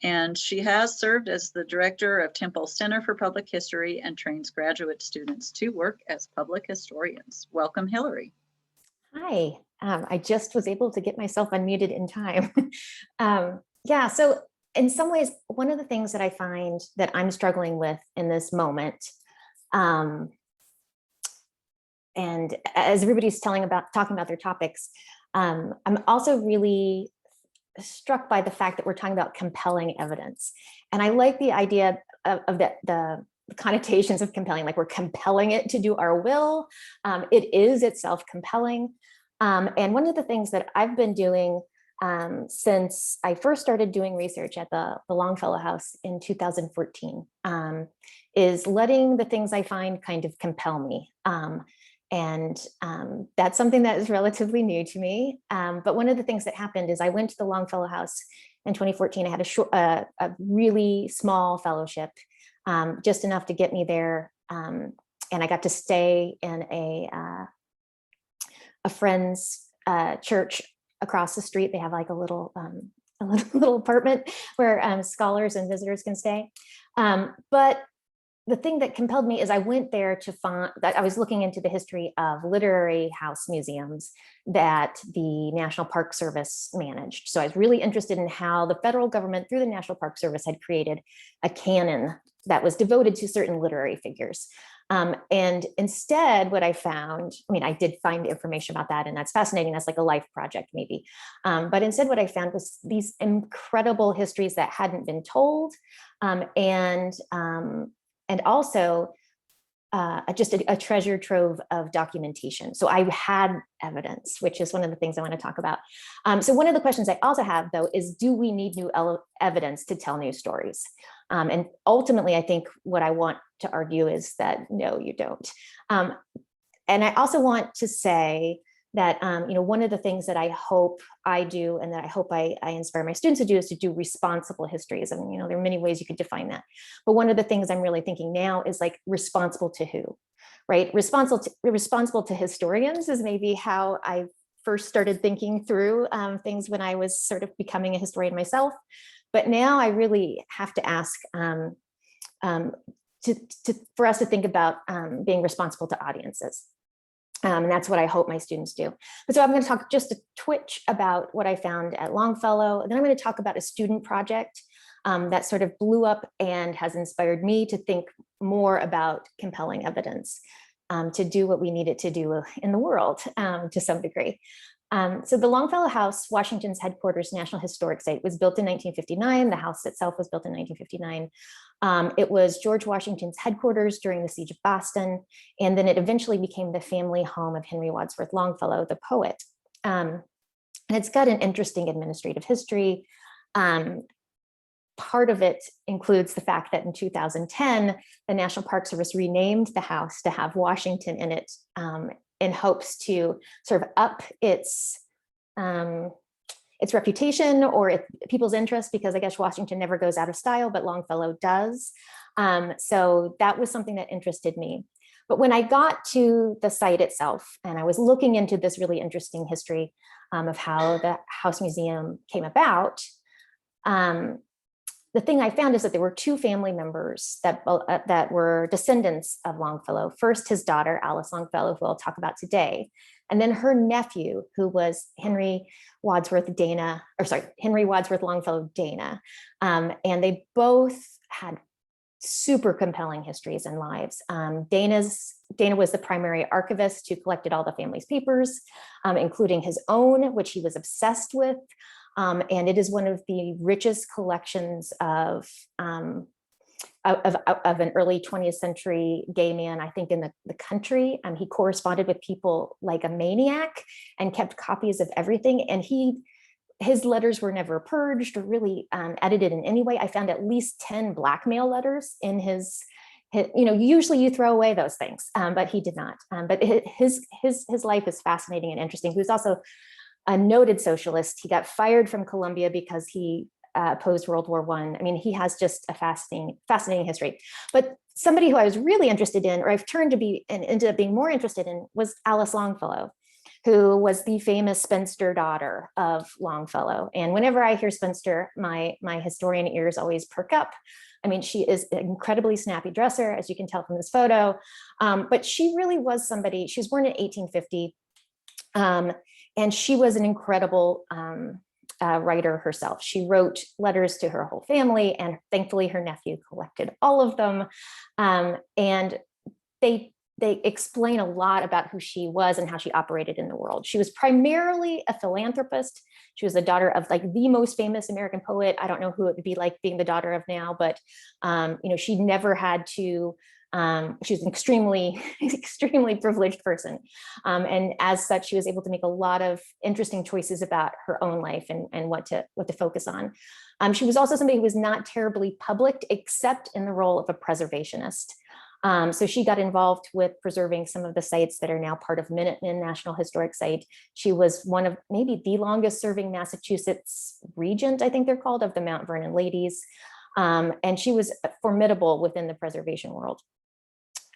[SPEAKER 1] And she has served as the director of Temple's Center for Public History and trains graduate students to work as public historians. Welcome, Hillary.
[SPEAKER 4] Hi, I just was able to get myself unmuted in time. Yeah, so in some ways, one of the things that I find that I'm struggling with in this moment, and as everybody's talking about their topics, I'm also really struck by the fact that we're talking about compelling evidence. And I like the idea of the connotations of compelling, like we're compelling it to do our will. It is itself compelling. And one of the things that I've been doing since I first started doing research at the Longfellow House in 2014 is letting the things I find kind of compel me. And that's something that is relatively new to me. But one of the things that happened is I went to the Longfellow House in 2014. I had a really small fellowship, just enough to get me there. And I got to stay in a friend's church across the street. They have like a little apartment where scholars and visitors can stay. But the thing that compelled me is I went there to find that I was looking into the history of literary house museums that the National Park Service managed. So I was really interested in how the federal government through the National Park Service had created a canon that was devoted to certain literary figures. And instead, what I found, I mean, I did find information about that, and that's fascinating. That's like a life project, maybe. But instead, what I found was these incredible histories that hadn't been told, and also just a treasure trove of documentation. So I had evidence, which is one of the things I want to talk about. So one of the questions I also have, though, is do we need new evidence to tell new stories? And ultimately, I think what I want to argue is that no, you don't. And I also want to say that one of the things that I hope I do, and that I hope I inspire my students to do, is to do responsible histories. And there are many ways you could define that. But one of the things I'm really thinking now is like responsible to who, right? Responsible to historians is maybe how I first started thinking through things when I was sort of becoming a historian myself. But now I really have to ask for us to think about being responsible to audiences. And that's what I hope my students do. But so I'm going to talk just a twitch about what I found at Longfellow. And then I'm going to talk about a student project that sort of blew up and has inspired me to think more about compelling evidence to do what we need it to do in the world to some degree. So the Longfellow House, Washington's headquarters National Historic Site, was built in 1959. The house itself was built in 1959. It was George Washington's headquarters during the Siege of Boston, and then it eventually became the family home of Henry Wadsworth Longfellow, the poet. And it's got an interesting administrative history. part of it includes the fact that in 2010, the National Park Service renamed the house to have Washington in it, in hopes to sort of up its reputation or people's interest, because I guess Washington never goes out of style, but Longfellow does. So that was something that interested me. But when I got to the site itself, and I was looking into this really interesting history of how the House Museum came about, the thing I found is that there were two family members that were descendants of Longfellow. First, his daughter, Alice Longfellow, who I'll talk about today, and then her nephew, who was Henry Wadsworth Longfellow Dana. And they both had super compelling histories and lives. Dana was the primary archivist who collected all the family's papers, including his own, which he was obsessed with. And it is one of the richest collections of an early 20th century gay man, I think, in the country. He corresponded with people like a maniac and kept copies of everything. And his letters were never purged or really edited in any way. I found at least 10 blackmail letters in his usually you throw away those things, but he did not. But his life is fascinating and interesting. He was also a noted socialist. He got fired from Columbia because he opposed World War I. I mean, he has just a fascinating history. But somebody who I was really interested in, or I've turned to be and ended up being more interested in, was Alice Longfellow, who was the famous spinster daughter of Longfellow. And whenever I hear spinster, my historian ears always perk up. I mean, she is an incredibly snappy dresser, as you can tell from this photo. But she really was somebody. She was born in 1850. And she was an incredible writer herself. She wrote letters to her whole family, and thankfully her nephew collected all of them. And they explain a lot about who she was and how she operated in the world. She was primarily a philanthropist. She was the daughter of like the most famous American poet. I don't know who it would be like being the daughter of now, but she never had to. She was an extremely privileged person. And as such, she was able to make a lot of interesting choices about her own life and what to focus on. She was also somebody who was not terribly public, except in the role of a preservationist. So she got involved with preserving some of the sites that are now part of Minuteman National Historic Site. She was one of maybe the longest serving Massachusetts regent, I think they're called, of the Mount Vernon Ladies. And she was formidable within the preservation world.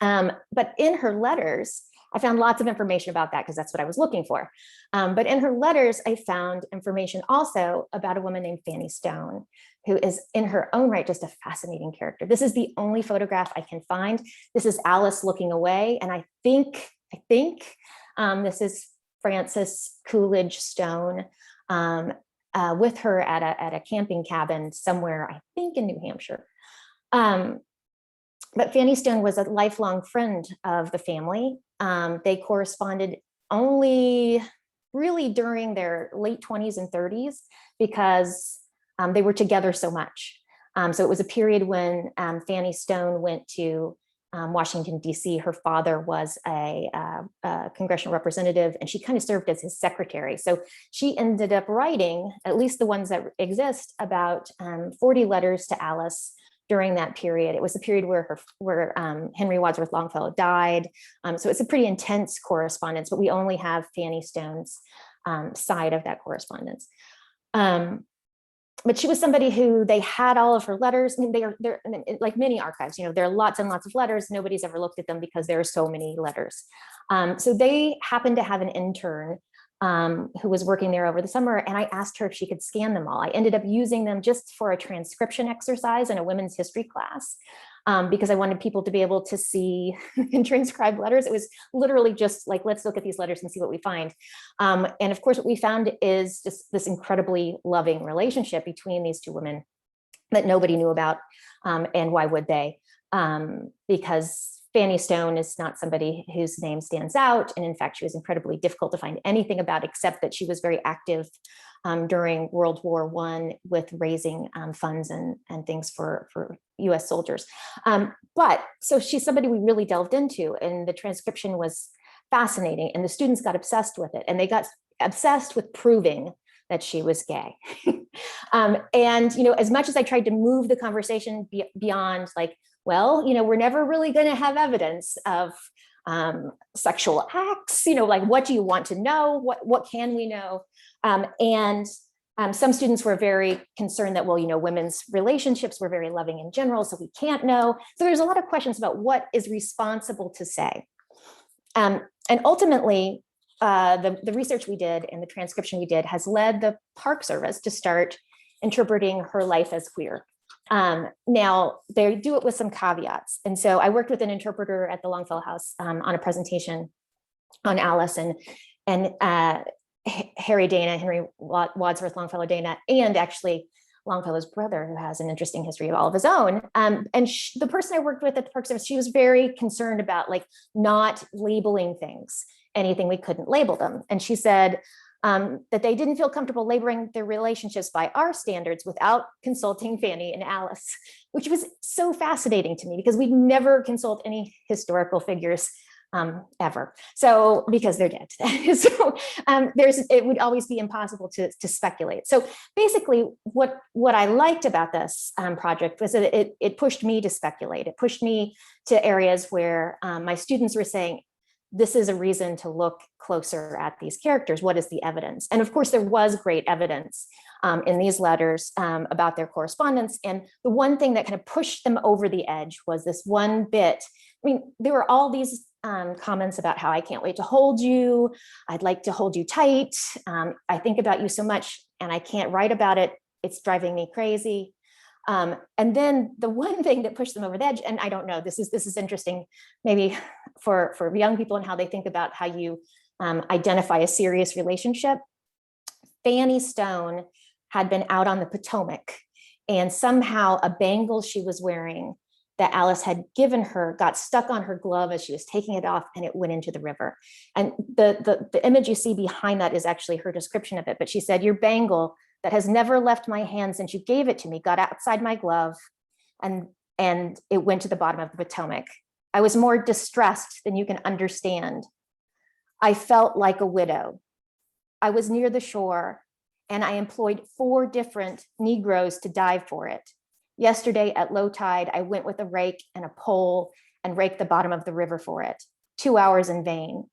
[SPEAKER 4] But in her letters, I found lots of information about that because that's what I was looking for. But in her letters, I found information also about a woman named Fanny Stone, who is in her own right just a fascinating character. This is the only photograph I can find. This is Alice looking away, and I think this is Frances Coolidge Stone with her at a camping cabin somewhere, I think in New Hampshire. But Fanny Stone was a lifelong friend of the family. They corresponded only really during their late 20s and 30s because they were together so much. So it was a period when Fanny Stone went to Washington, D.C. Her father was a congressional representative, and she kind of served as his secretary. So she ended up writing, at least the ones that exist, about 40 letters to Alice during that period. It was a period where Henry Wadsworth Longfellow died. So it's a pretty intense correspondence, but we only have Fanny Stone's side of that correspondence. But she was somebody who they had all of her letters. I mean, they're like many archives, there are lots and lots of letters. Nobody's ever looked at them because there are so many letters. So they happened to have an intern who was working there over the summer, and I asked her if she could scan them all. I ended up using them just for a transcription exercise in a women's history class because I wanted people to be able to see and transcribe letters. It was literally just like, let's look at these letters and see what we find. And of course, what we found is just this incredibly loving relationship between these two women that nobody knew about. And why would they? Because Fanny Stone is not somebody whose name stands out. And in fact, she was incredibly difficult to find anything about, except that she was very active during World War I with raising funds and things for US soldiers. But so she's somebody we really delved into, and the transcription was fascinating, and the students got obsessed with it. And they got obsessed with proving that she was gay. And, you know, as much as I tried to move the conversation beyond like, well, you know, we're never really going to have evidence of sexual acts, you know, like, what do you want to know? What can we know? And some students were very concerned that, well, you know, women's relationships were very loving in general, so we can't know. So there's a lot of questions about what is responsible to say. And ultimately, the research we did and the transcription we did has led the Park Service to start interpreting her life as queer. Now, they do it with some caveats. And so I worked with an interpreter at the Longfellow House on a presentation on Alice and Henry Wadsworth Longfellow Dana, and actually Longfellow's brother, who has an interesting history of all of his own. And the person I worked with at the Park Service, she was very concerned about like not labeling things, anything we couldn't label them. And she said that they didn't feel comfortable labeling their relationships by our standards without consulting Fanny and Alice, which was so fascinating to me because we'd never consult any historical figures ever. So, because they're dead. So it would always be impossible to speculate. So basically what I liked about this project was that it pushed me to speculate. It pushed me to areas where my students were saying, this is a reason to look closer at these characters. What is the evidence? And of course, there was great evidence in these letters about their correspondence. And the one thing that kind of pushed them over the edge was this one bit. I mean, there were all these comments about how I can't wait to hold you. I'd like to hold you tight. I think about you so much and I can't write about it. It's driving me crazy. And then the one thing that pushed them over the edge, and I don't know, this is interesting, maybe for young people and how they think about how you identify a serious relationship. Fanny Stone had been out on the Potomac, and somehow a bangle she was wearing that Alice had given her got stuck on her glove as she was taking it off, and it went into the river. And the image you see behind that is actually her description of it. But she said, your bangle that has never left my hand since you gave it to me got outside my glove, and it went to the bottom of the Potomac. I was more distressed than you can understand. I felt like a widow. I was near the shore, and I employed 4 different Negroes to dive for it. Yesterday at low tide, I went with a rake and a pole and raked the bottom of the river for it. 2 hours in vain.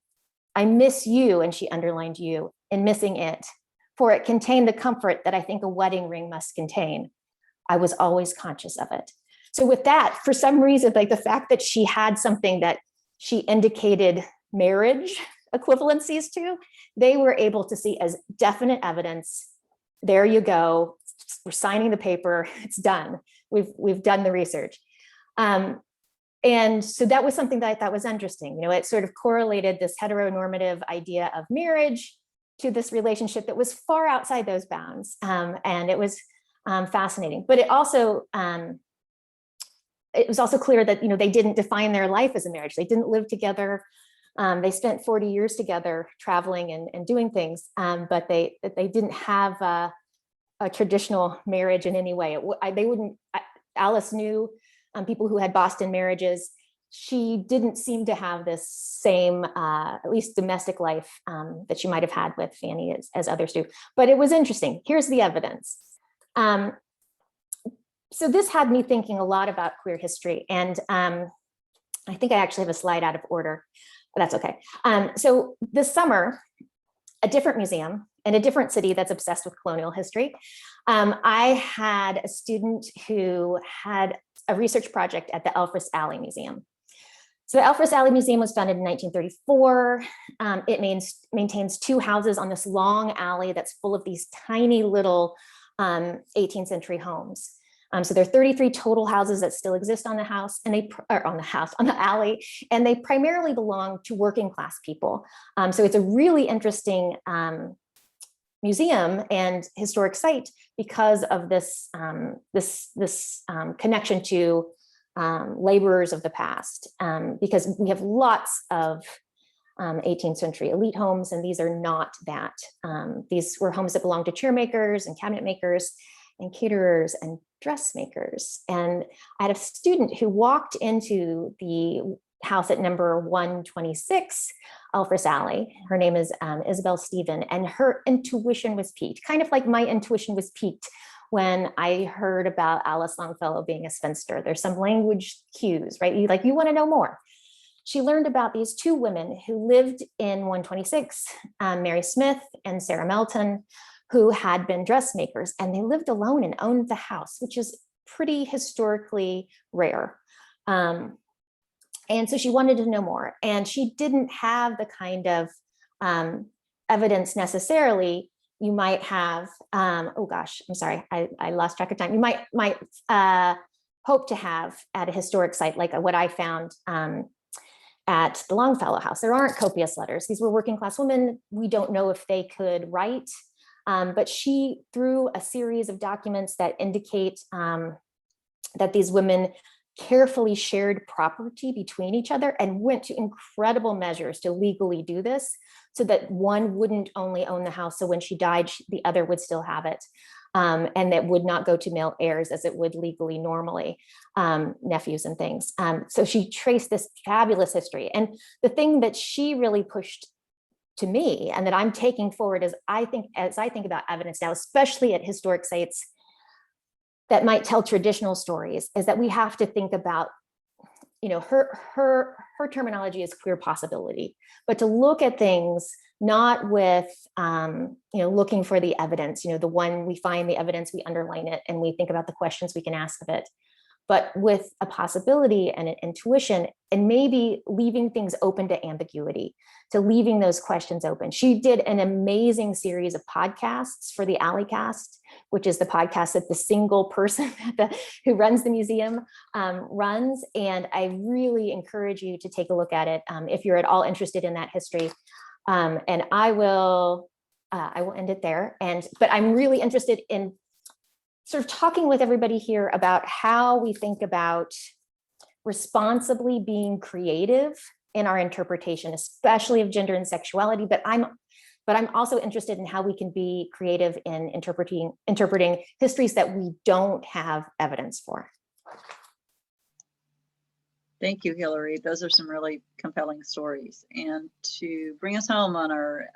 [SPEAKER 4] I miss you, and she underlined you, in missing it, for it contained the comfort that I think a wedding ring must contain. I was always conscious of it. So with that, for some reason, like the fact that she had something that she indicated marriage equivalencies to, they were able to see as definite evidence. There you go. We're signing the paper. It's done. We've done the research. And so that was something that I thought was interesting. You know, it sort of correlated this heteronormative idea of marriage to this relationship that was far outside those bounds. And it was fascinating. But it was also clear that, you know, they didn't define their life as a marriage. They didn't live together. They spent 40 years together traveling and doing things, but they didn't have a traditional marriage in any way. Alice knew people who had Boston marriages. She didn't seem to have this same, at least domestic life that she might have had with Fanny as others do. But it was interesting. Here's the evidence. So this had me thinking a lot about queer history. And I think I actually have a slide out of order, but that's okay. So this summer, a different museum in a different city that's obsessed with colonial history, I had a student who had a research project at the Elfreth Alley Museum. So the Elfreth Alley Museum was founded in 1934. It maintains 2 houses on this long alley that's full of these tiny little 18th century homes. So there are 33 total houses that still exist on the alley, and they primarily belong to working class people. So it's a really interesting museum and historic site because of this connection to laborers of the past, because we have lots of 18th century elite homes, and these are not that. These were homes that belonged to chair makers and cabinet makers and caterers and dressmakers. And I had a student who walked into the house at number 126, Elfris Alley. Her name is Isabel Stephen, and her intuition was piqued, kind of like my intuition was piqued when I heard about Alice Longfellow being a spinster. There's some language cues, right? You want to know more. She learned about these two women who lived in 126, Mary Smith and Sarah Melton, who had been dressmakers, and they lived alone and owned the house, which is pretty historically rare. And so she wanted to know more, and she didn't have the kind of evidence necessarily you might have. Oh gosh, I'm sorry, I lost track of time. You might hope to have at a historic site like what I found at the Longfellow House. There aren't copious letters. These were working class women. We don't know if they could write, but she, through a series of documents that indicate that these women carefully shared property between each other and went to incredible measures to legally do this so that one wouldn't only own the house, so when she died, the other would still have it. And that would not go to male heirs as it would legally normally, nephews and things. So she traced this fabulous history. And the thing that she really pushed to me and that I'm taking forward as I think about evidence now, especially at historic sites that might tell traditional stories, is that we have to think about, her terminology is queer possibility, but to look at things not with, looking for the evidence, the one we find the evidence, we underline it, and we think about the questions we can ask of it, but with a possibility and an intuition, and maybe leaving things open to ambiguity, to leaving those questions open. She did an amazing series of podcasts for the Alleycast, which is the podcast that the single person who runs the museum runs. And I really encourage you to take a look at it if you're at all interested in that history. And I will end it there. But I'm really interested in sort of talking with everybody here about how we think about responsibly being creative in our interpretation, especially of gender and sexuality. But I'm also interested in how we can be creative in interpreting histories that we don't have evidence for.
[SPEAKER 1] Thank you, Hillary. Those are some really compelling stories. And to bring us home on our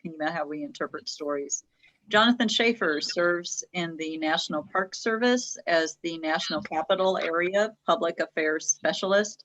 [SPEAKER 1] thinking about how we interpret stories, Jonathan Shafer serves in the National Park Service as the National Capital Area Public Affairs Specialist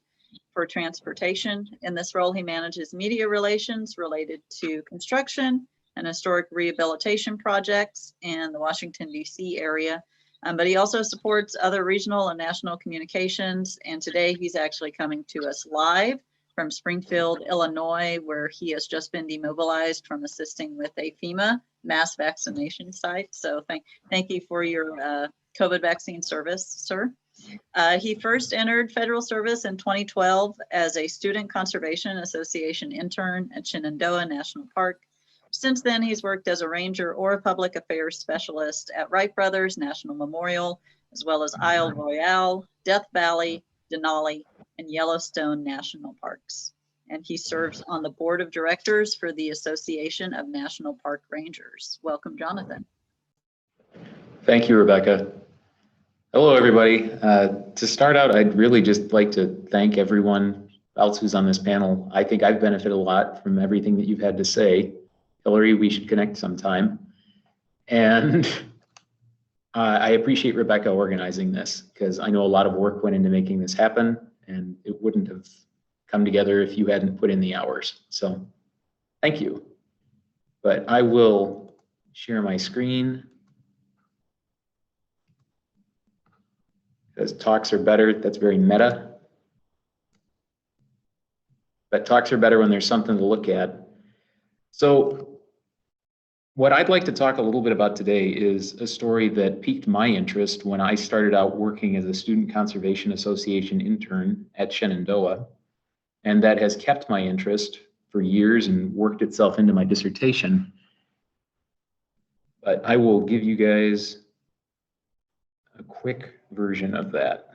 [SPEAKER 1] for Transportation. In this role, he manages media relations related to construction and historic rehabilitation projects in the Washington, D.C. area. But he also supports other regional and national communications. And today he's actually coming to us live from Springfield, Illinois, where he has just been demobilized from assisting with a FEMA mass vaccination site. So thank you for your COVID vaccine service, sir. He first entered federal service in 2012 as a Student Conservation Association intern at Shenandoah National Park. Since then, he's worked as a ranger or a public affairs specialist at Wright Brothers National Memorial, as well as Isle Royale, Death Valley, Denali, and Yellowstone National Parks. And he serves on the board of directors for the Association of National Park Rangers. Welcome, Jonathan.
[SPEAKER 5] Thank you, Rebecca. Hello, everybody. To start out, I'd really just like to thank everyone else who's on this panel. I think I've benefited a lot from everything that you've had to say. Hillary, we should connect sometime. And I appreciate Rebecca organizing this, because I know a lot of work went into making this happen, and it wouldn't have come together if you hadn't put in the hours. So thank you. But I will share my screen, because talks are better. That's very meta. But talks are better when there's something to look at. So what I'd like to talk a little bit about today is a story that piqued my interest when I started out working as a Student Conservation Association intern at Shenandoah, and that has kept my interest for years and worked itself into my dissertation. But I will give you guys a quick version of that.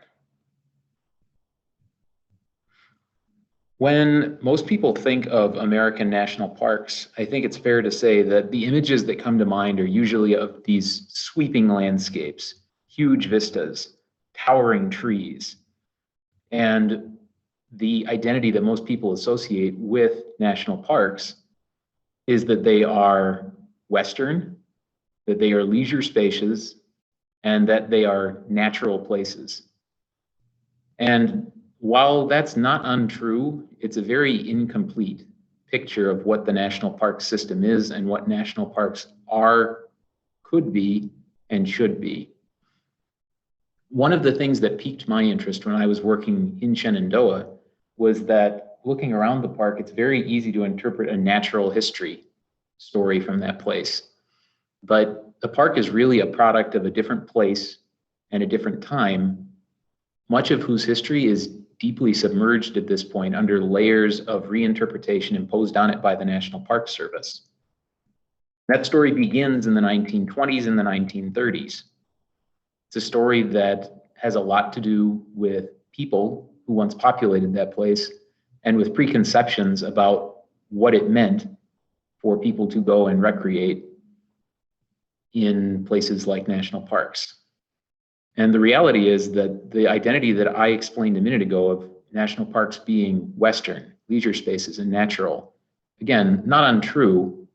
[SPEAKER 5] When most people think of American national parks, I think it's fair to say that the images that come to mind are usually of these sweeping landscapes, huge vistas, towering trees. And the identity that most people associate with national parks is that they are Western, that they are leisure spaces, and that they are natural places. And while that's not untrue, it's a very incomplete picture of what the national park system is and what national parks are, could be, and should be. One of the things that piqued my interest when I was working in Shenandoah was that looking around the park, it's very easy to interpret a natural history story from that place. But the park is really a product of a different place and a different time, much of whose history is deeply submerged at this point under layers of reinterpretation imposed on it by the National Park Service. That story begins in the 1920s and the 1930s. It's a story that has a lot to do with people who once populated that place and with preconceptions about what it meant for people to go and recreate in places like national parks. And the reality is that the identity that I explained a minute ago of national parks being Western, leisure spaces, and natural, again, not untrue,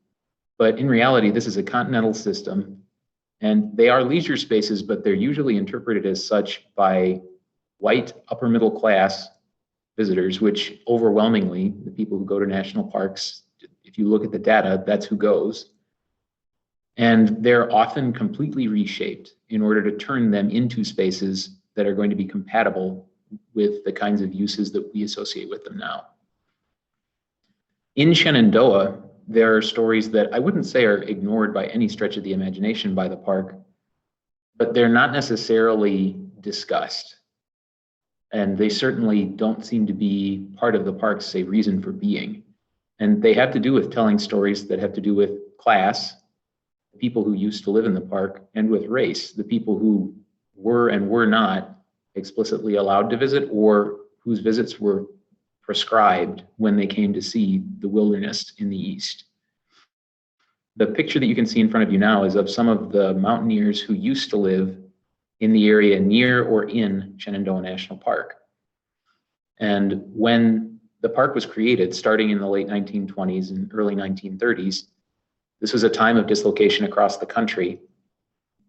[SPEAKER 5] but in reality, this is a continental system, and they are leisure spaces, but they're usually interpreted as such by white, upper middle class visitors, which overwhelmingly, the people who go to national parks, if you look at the data, that's who goes. And they're often completely reshaped in order to turn them into spaces that are going to be compatible with the kinds of uses that we associate with them now. In Shenandoah, there are stories that I wouldn't say are ignored by any stretch of the imagination by the park, but they're not necessarily discussed. And they certainly don't seem to be part of the park's, say, reason for being. And they have to do with telling stories that have to do with class, the people who used to live in the park, and with race, the people who were and were not explicitly allowed to visit or whose visits were prescribed when they came to see the wilderness in the east. The picture that you can see in front of you now is of some of the mountaineers who used to live in the area near or in Shenandoah National Park. And when the park was created, starting in the late 1920s and early 1930s, this was a time of dislocation across the country.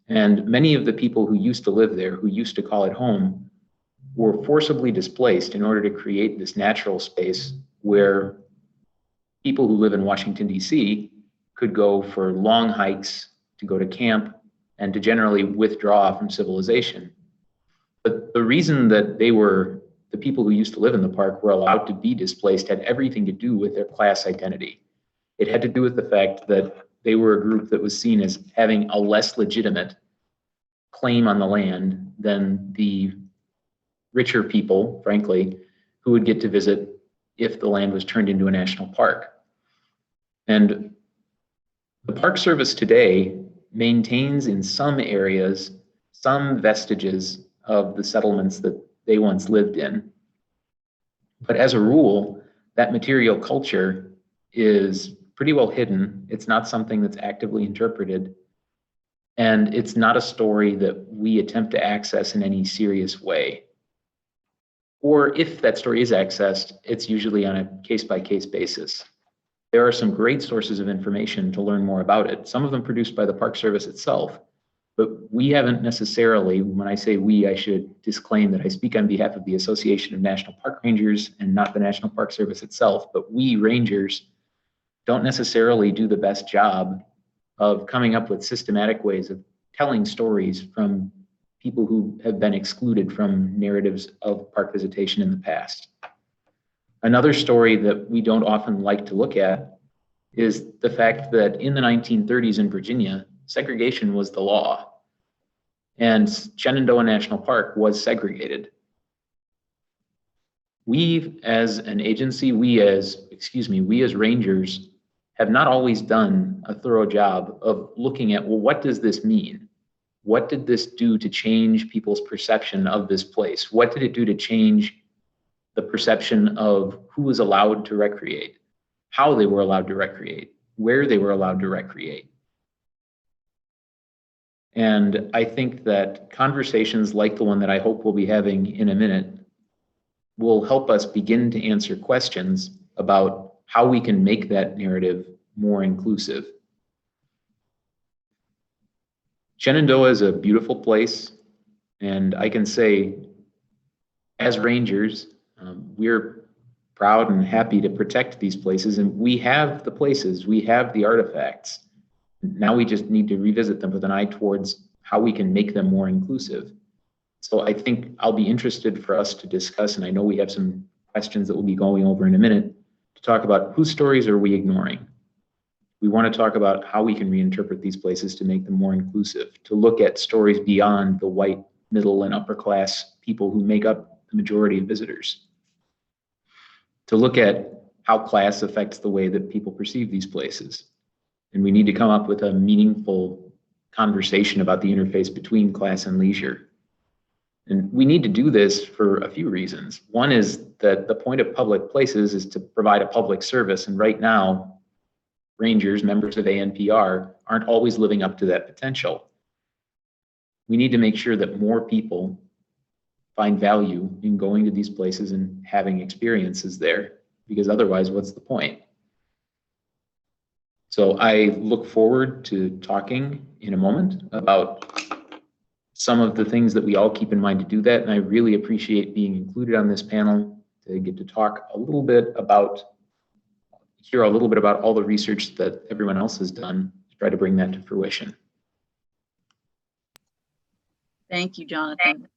[SPEAKER 5] And many of the people who used to live there, who used to call it home, were forcibly displaced in order to create this natural space where people who live in Washington, D.C. could go for long hikes, to go to camp, and to generally withdraw from civilization. But the reason that the people who used to live in the park were allowed to be displaced had everything to do with their class identity. It had to do with the fact that they were a group that was seen as having a less legitimate claim on the land than the richer people, frankly, who would get to visit if the land was turned into a national park. And the Park Service today maintains in some areas some vestiges of the settlements that they once lived in. But as a rule, that material culture is pretty well hidden. It's not something that's actively interpreted. And it's not a story that we attempt to access in any serious way. Or if that story is accessed, it's usually on a case-by-case basis. There are some great sources of information to learn more about it, some of them produced by the Park Service itself. But we haven't necessarily, when I say we, I should disclaim that I speak on behalf of the Association of National Park Rangers and not the National Park Service itself, but we rangers don't necessarily do the best job of coming up with systematic ways of telling stories from people who have been excluded from narratives of park visitation in the past. Another story that we don't often like to look at is the fact that in the 1930s in Virginia, segregation was the law, and Shenandoah National Park was segregated. We as an agency, we as rangers have not always done a thorough job of looking at, well, what does this mean? What did this do to change people's perception of this place? What did it do to change the perception of who was allowed to recreate, how they were allowed to recreate, where they were allowed to recreate? And I think that conversations like the one that I hope we'll be having in a minute will help us begin to answer questions about how we can make that narrative more inclusive. Shenandoah is a beautiful place, and I can say, as rangers, we're proud and happy to protect these places, and we have the places, we have the artifacts. Now we just need to revisit them with an eye towards how we can make them more inclusive. So I think I'll be interested for us to discuss, and I know we have some questions that we'll be going over in a minute, to talk about whose stories are we ignoring. We want to talk about how we can reinterpret these places to make them more inclusive, to look at stories beyond the white, middle, and upper class people who make up the majority of visitors, to look at how class affects the way that people perceive these places. And we need to come up with a meaningful conversation about the interface between class and leisure. And we need to do this for a few reasons. One is that the point of public places is to provide a public service. And right now, rangers, members of ANPR, aren't always living up to that potential. We need to make sure that more people find value in going to these places and having experiences there, because otherwise, what's the point? So I look forward to talking in a moment about some of the things that we all keep in mind to do that. And I really appreciate being included on this panel to get to talk a little bit about, hear a little bit about all the research that everyone else has done to try to bring that to fruition.
[SPEAKER 1] Thank you, Jonathan.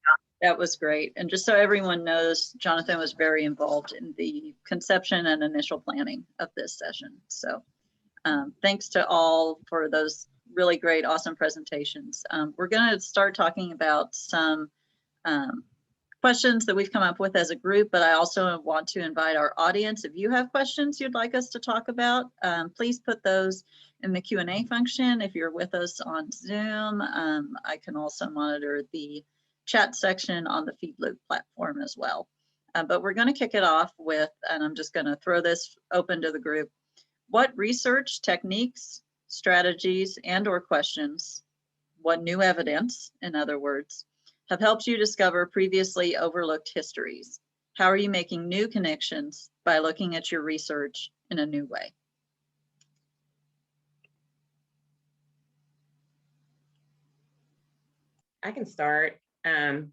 [SPEAKER 1] That was great. And just so everyone knows, Jonathan was very involved in the conception and initial planning of this session. So thanks to all for those really great, awesome presentations. We're going to start talking about some questions that we've come up with as a group, but I also want to invite our audience. If you have questions you'd like us to talk about, please put those in the Q&A function. If you're with us on Zoom, I can also monitor the chat section on the FeedLoop platform as well. But we're going to kick it off with, and I'm just going to throw this open to the group. What research techniques, strategies, and/or questions, what new evidence, in other words, have helped you discover previously overlooked histories? How are you making new connections by looking at your research in a new way?
[SPEAKER 3] I can start. And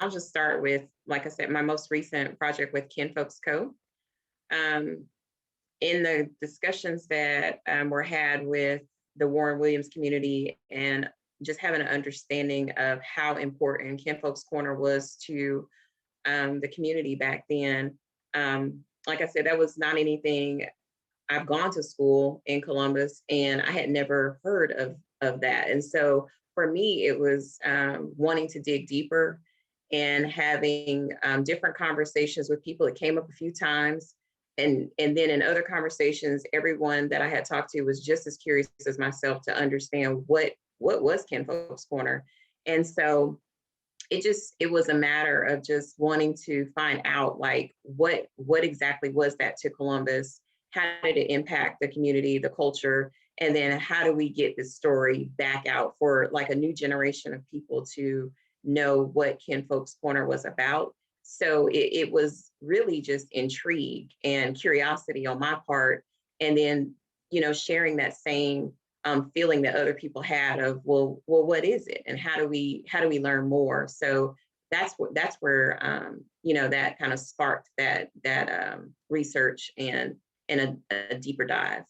[SPEAKER 3] I'll just start with, like I said, my most recent project with Kinfolks Co. In the discussions that were had with the Warren Williams community and just having an understanding of how important Kinfolks Corner was to the community back then. Like I said, that was not anything. I've gone to school in Columbus and I had never heard of that. And so for me, it was wanting to dig deeper and having different conversations with people. It came up a few times. And then in other conversations, everyone that I had talked to was just as curious as myself to understand what was Kinfolks Corner. And so it was a matter of just wanting to find out, like, what exactly was that to Columbus? How did it impact the community, the culture? And then how do we get this story back out for like a new generation of people to know what Kinfolks Corner was about? So it was really just intrigue and curiosity on my part. And then, sharing that same feeling that other people had of, well, what is it? And how do we learn more? So that's where, that kind of sparked that research and a deeper dive.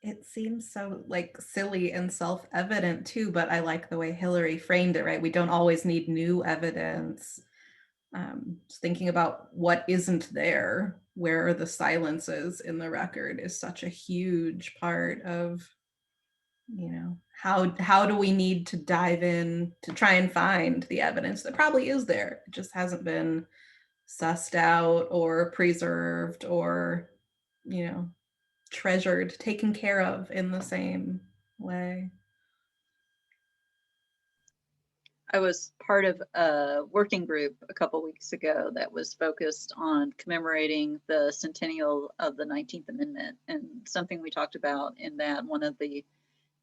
[SPEAKER 2] It seems so like silly and self-evident too, but I like the way Hillary framed it, right? We don't always need new evidence. Just thinking about what isn't there, where are the silences in the record is such a huge part of, how do we need to dive in to try and find the evidence that probably is there. It just hasn't been sussed out or preserved or, treasured, taken care of in the same way.
[SPEAKER 1] I was part of a working group a couple weeks ago that was focused on commemorating the centennial of the 19th Amendment. And something we talked about in that, one of the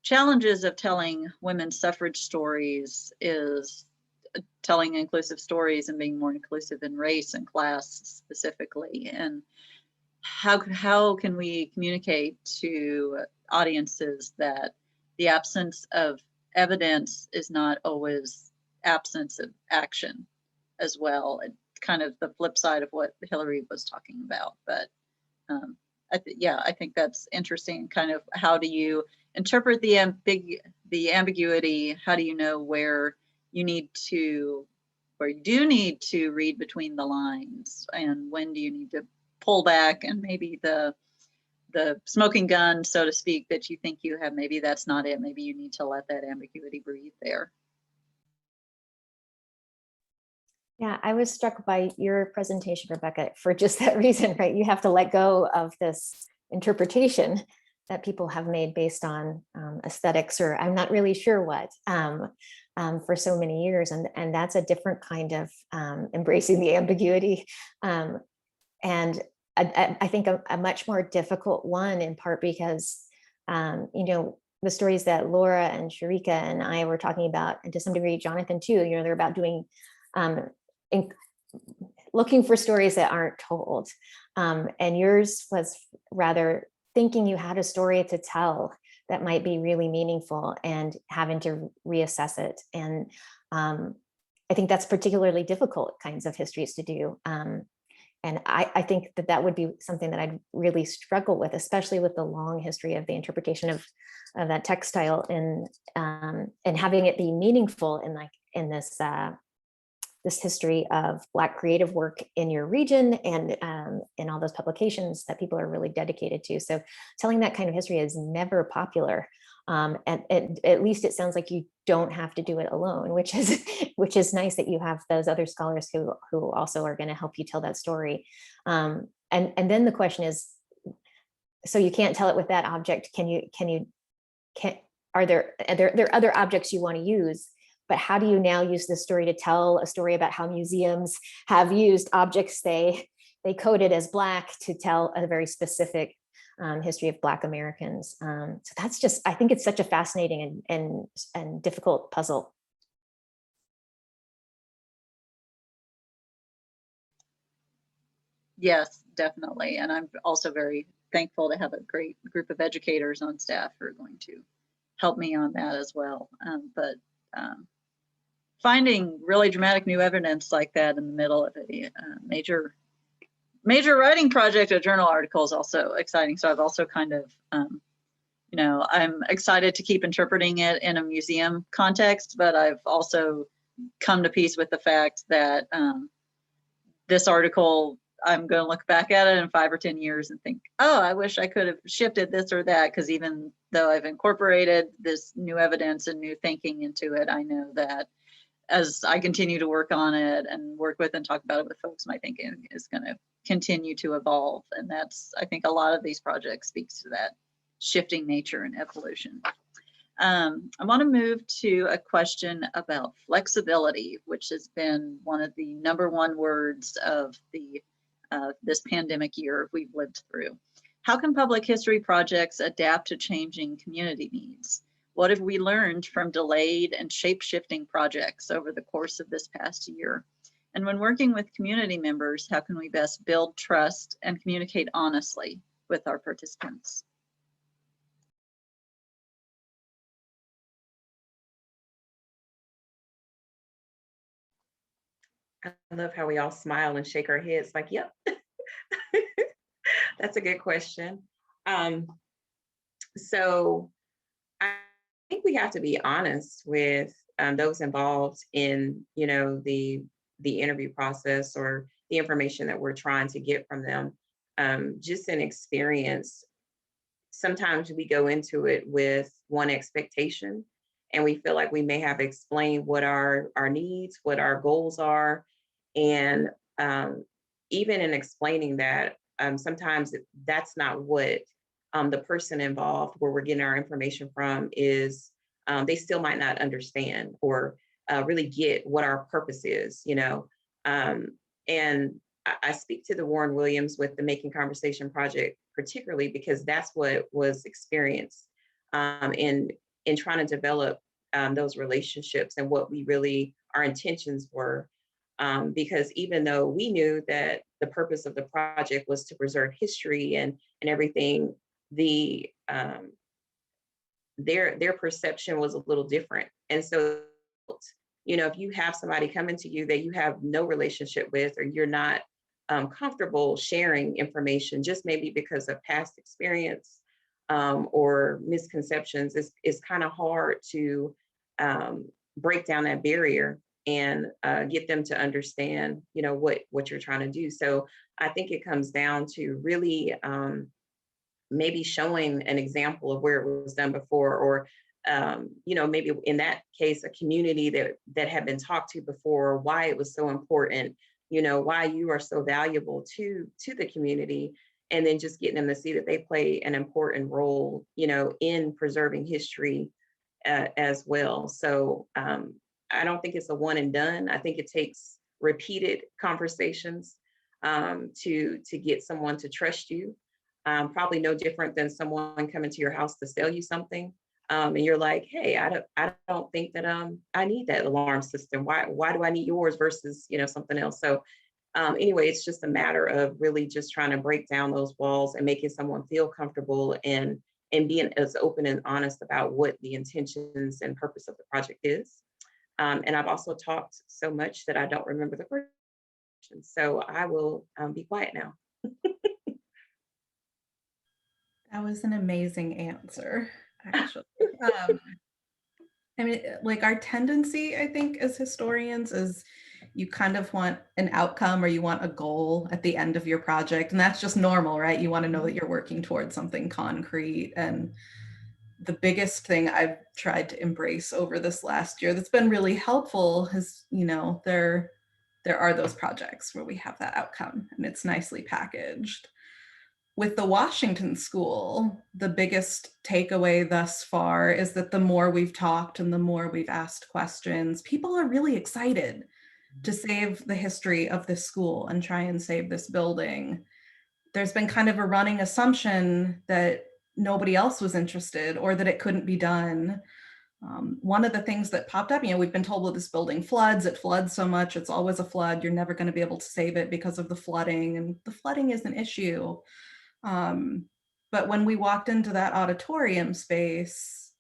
[SPEAKER 1] challenges of telling women's suffrage stories is telling inclusive stories and being more inclusive in race and class specifically. And how can we communicate to audiences that the absence of evidence is not always absence of action as well? And kind of the flip side of what Hillary was talking about. But I think that's interesting. Kind of how do you interpret the ambiguity? How do you know where you do need to read between the lines, and when do you need to pull back, and maybe the smoking gun, so to speak, that you think you have, maybe that's not it. Maybe you need to let that ambiguity breathe there.
[SPEAKER 4] Yeah, I was struck by your presentation, Rebecca, for just that reason, right? You have to let go of this interpretation that people have made based on aesthetics, or I'm not really sure what, for so many years. And that's a different kind of embracing the ambiguity. And I think a much more difficult one, in part because, the stories that Laura and Sharika and I were talking about, and to some degree, Jonathan too, they're about doing, looking for stories that aren't told. And yours was rather thinking you had a story to tell that might be really meaningful and having to reassess it. And I think that's particularly difficult kinds of histories to do. And I think that would be something that I'd really struggle with, especially with the long history of the interpretation of that textile, and having it be meaningful in this history of Black creative work in your region, and in all those publications that people are really dedicated to. So telling that kind of history is never popular. And at least it sounds like you don't have to do it alone, which is nice that you have those other scholars who also are going to help you tell that story. And then the question is, so you can't tell it with that object. Are there other objects you want to use? But how do you now use this story to tell a story about how museums have used objects they coded as Black to tell a very specific history of Black Americans? So that's just, I think it's such a fascinating and difficult puzzle.
[SPEAKER 1] Yes, definitely. And I'm also very thankful to have a great group of educators on staff who are going to help me on that as well. But finding really dramatic new evidence like that in the middle of a major writing project, a journal article, is also exciting. So I've also kind of, I'm excited to keep interpreting it in a museum context, but I've also come to peace with the fact that this article, I'm going to look back at it in 5 or 10 years and think, oh, I wish I could have shifted this or that, because even though I've incorporated this new evidence and new thinking into it, I know that as I continue to work on it and work with and talk about it with folks, my thinking is going to continue to evolve. And that's, I think a lot of these projects speaks to that shifting nature and evolution. I want to move to a question about flexibility, which has been one of the #1 words of the this pandemic year we've lived through. How can public history projects adapt to changing community needs? What have we learned from delayed and shape-shifting projects over the course of this past year? And when working with community members, how can we best build trust and communicate honestly with our participants?
[SPEAKER 3] I love how we all smile and shake our heads like, yep. That's a good question. So I think we have to be honest with those involved in, the interview process or the information that we're trying to get from them. Just an experience. Sometimes we go into it with one expectation, and we feel like we may have explained what our needs, what our goals are. And even in explaining that, sometimes that's not what the person involved, where we're getting our information from, is they still might not understand or really get what our purpose is, and I speak to the Warren Williams with the Making Conversation Project, particularly because that's what was experienced. And in trying to develop those relationships and what our intentions were. Because even though we knew that the purpose of the project was to preserve history and everything, their perception was a little different. And so, if you have somebody coming to you that you have no relationship with, or you're not comfortable sharing information, just maybe because of past experience or misconceptions, it's kind of hard to break down that barrier and get them to understand, what you're trying to do. So I think it comes down to really maybe showing an example of where it was done before, or maybe in that case, a community that had been talked to before, why it was so important, why you are so valuable to the community, and then just getting them to see that they play an important role, in preserving history as well. So I don't think it's a one and done. I think it takes repeated conversations to get someone to trust you. Probably no different than someone coming to your house to sell you something. And you're like, hey, I don't think that I need that alarm system. Why do I need yours versus something else? So anyway, it's just a matter of really just trying to break down those walls and making someone feel comfortable and being as open and honest about what the intentions and purpose of the project is. And I've also talked so much that I don't remember the question. So I will be quiet now.
[SPEAKER 2] That was an amazing answer, actually. I mean, like, our tendency, I think, as historians is you kind of want an outcome, or you want a goal at the end of your project. And that's just normal, right? You want to know that you're working towards something concrete. And the biggest thing I've tried to embrace over this last year that's been really helpful is, there are those projects where we have that outcome and it's nicely packaged. With the Washington School, the biggest takeaway thus far is that the more we've talked and the more we've asked questions, people are really excited to save the history of this school and try and save this building. There's been kind of a running assumption that nobody else was interested, or that it couldn't be done. One of the things that popped up, we've been told, well, this building floods, it floods so much, it's always a flood, you're never going to be able to save it because of the flooding, and the flooding is an issue. But when we walked into that auditorium space,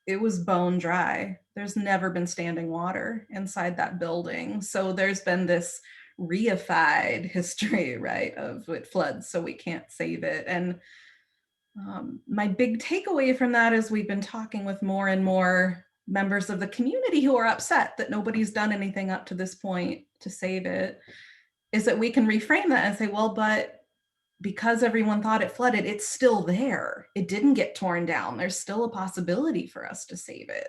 [SPEAKER 2] it was bone dry. There's never been standing water inside that building. So there's been this reified history, right, of it floods, so we can't save it. And my big takeaway from that is we've been talking with more and more members of the community who are upset that nobody's done anything up to this point to save it, is that we can reframe that and say, well, but because everyone thought it flooded, it's still there. It didn't get torn down. There's still a possibility for us to save it.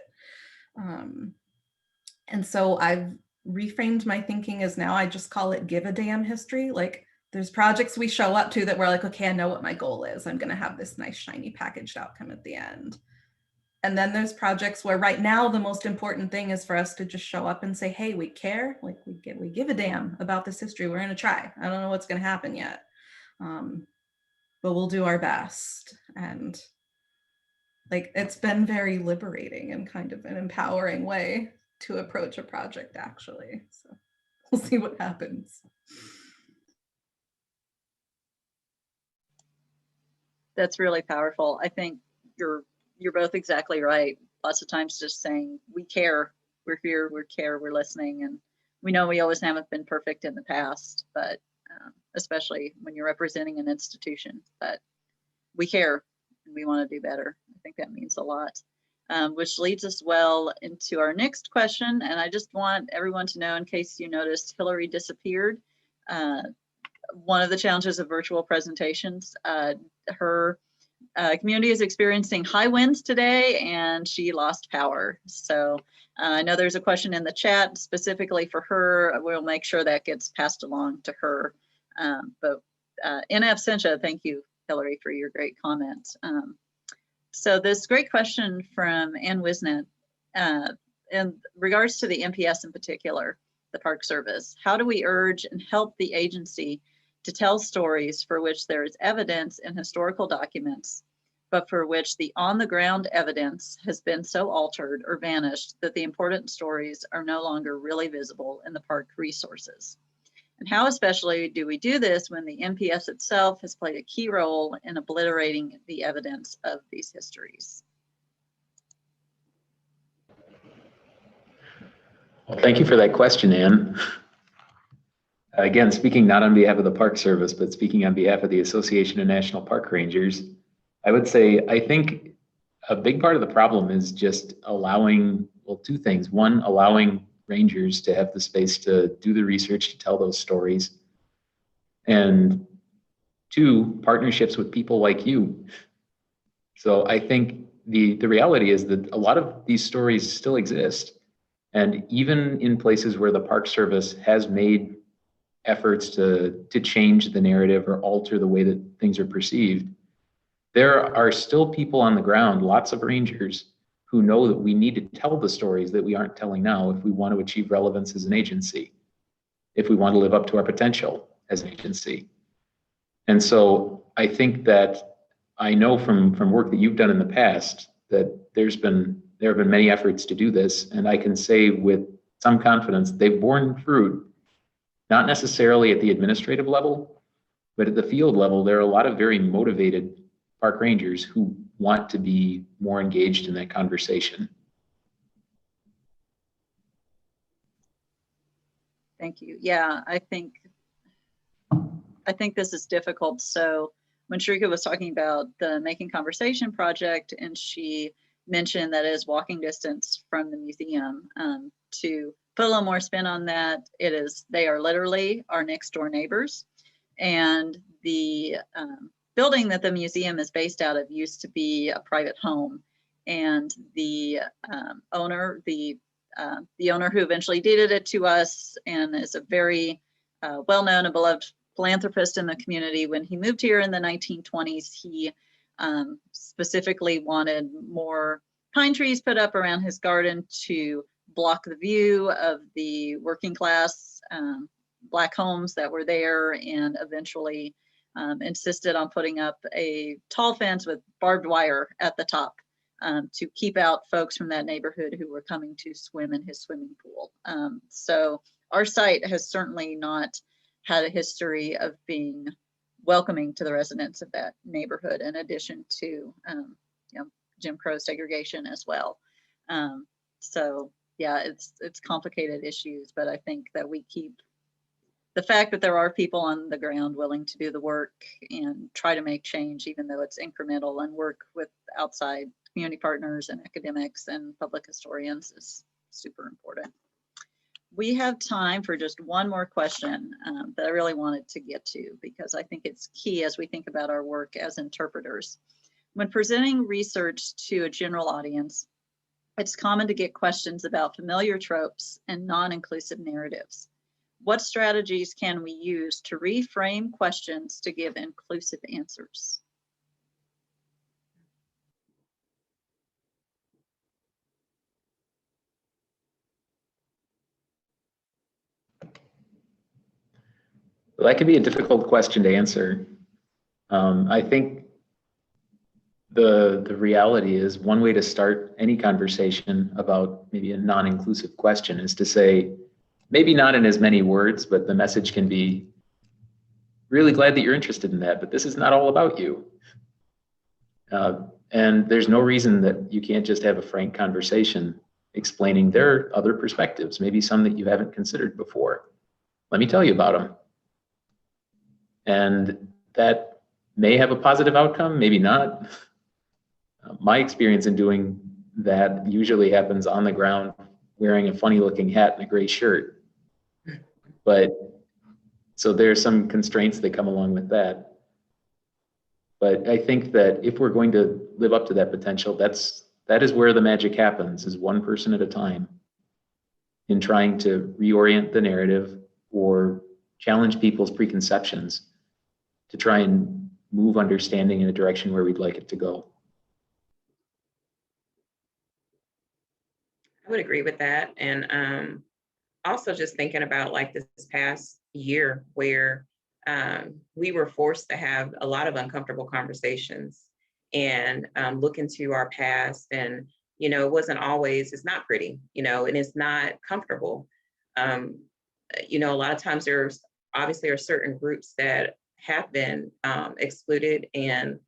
[SPEAKER 2] And so I've reframed my thinking as now I just call it give a damn history. Like, there's projects we show up to that we're like, okay, I know what my goal is. I'm going to have this nice, shiny packaged outcome at the end. And then there's projects where right now the most important thing is for us to just show up and say, hey, we care. Like, we give a damn about this history. We're going to try. I don't know what's going to happen yet. But we'll do our best. And like, it's been very liberating and kind of an empowering way to approach a project, actually. So we'll see what happens.
[SPEAKER 1] That's really powerful. I think you're both exactly right. Lots of times just saying, we care, we're here, we care, we're listening. And we know we always haven't been perfect in the past, but especially when you're representing an institution, but we care and we want to do better. I think that means a lot, which leads us well into our next question. And I just want everyone to know, in case you noticed, Hillary disappeared. One of the challenges of virtual presentations, her community is experiencing high winds today and she lost power. So I know there's a question in the chat specifically for her. We'll make sure that gets passed along to her. But in absentia, thank you, Hillary, for your great comment. So this great question from Ann Wisnet, in regards to the NPS in particular, the Park Service, how do we urge and help the agency to tell stories for which there is evidence in historical documents but for which the on-the-ground evidence has been so altered or vanished that the important stories are no longer really visible in the park resources. And how especially do we do this when the NPS itself has played a key role in obliterating the evidence of these histories?
[SPEAKER 5] Well, thank you for that question, Anne. Again, speaking not on behalf of the Park Service, but speaking on behalf of the Association of National Park Rangers, I would say I think a big part of the problem is just allowing, well, two things. One, allowing rangers to have the space to do the research, to tell those stories. And two, partnerships with people like you. So I think the reality is that a lot of these stories still exist. And even in places where the Park Service has made efforts to change the narrative or alter the way that things are perceived, there are still people on the ground, lots of rangers, who know that we need to tell the stories that we aren't telling now if we want to achieve relevance as an agency, if we want to live up to our potential as an agency. And so I think that I know from work that you've done in the past that there have been many efforts to do this, and I can say with some confidence they've borne fruit, not necessarily at the administrative level, but at the field level. There are a lot of very motivated park rangers who want to be more engaged in that conversation.
[SPEAKER 1] Thank you. Yeah, I think this is difficult. So when Sharika was talking about the Making Conversation project, and she mentioned that it is walking distance from the museum, to put a little more spin on that, they are literally our next door neighbors. And the building that the museum is based out of used to be a private home. And the owner who eventually deeded it to us and is a very well-known and beloved philanthropist in the community, when he moved here in the 1920s, he specifically wanted more pine trees put up around his garden to block the view of the working class Black homes that were there, and eventually insisted on putting up a tall fence with barbed wire at the top to keep out folks from that neighborhood who were coming to swim in his swimming pool. So our site has certainly not had a history of being welcoming to the residents of that neighborhood, in addition to Jim Crow segregation as well. So yeah, it's complicated issues, but I think that we keep the fact that there are people on the ground willing to do the work and try to make change, even though it's incremental, and work with outside community partners and academics and public historians, is super important. We have time for just one more question that I really wanted to get to, because I think it's key as we think about our work as interpreters. When presenting research to a general audience, it's common to get questions about familiar tropes and non-inclusive narratives. What strategies can we use to reframe questions to give inclusive answers?
[SPEAKER 5] Well, that can be a difficult question to answer. I think the reality is, one way to start any conversation about maybe a non-inclusive question is to say, maybe not in as many words, but the message can be, really glad that you're interested in that, but this is not all about you. And there's no reason that you can't just have a frank conversation explaining there are other perspectives, maybe some that you haven't considered before. Let me tell you about them. And that may have a positive outcome, maybe not. My experience in doing that usually happens on the ground, wearing a funny looking hat and a gray shirt. But so there's some constraints that come along with that. But I think that if we're going to live up to that potential, that is where the magic happens, is one person at a time, in trying to reorient the narrative or challenge people's preconceptions to try and move understanding in a direction where we'd like it to go.
[SPEAKER 3] I would agree with that. And also just thinking about like this past year where we were forced to have a lot of uncomfortable conversations. and look into our past. And, you know, it wasn't always, it's not pretty, you know, and it's not comfortable. You know, a lot of times there's obviously are certain groups that have been excluded and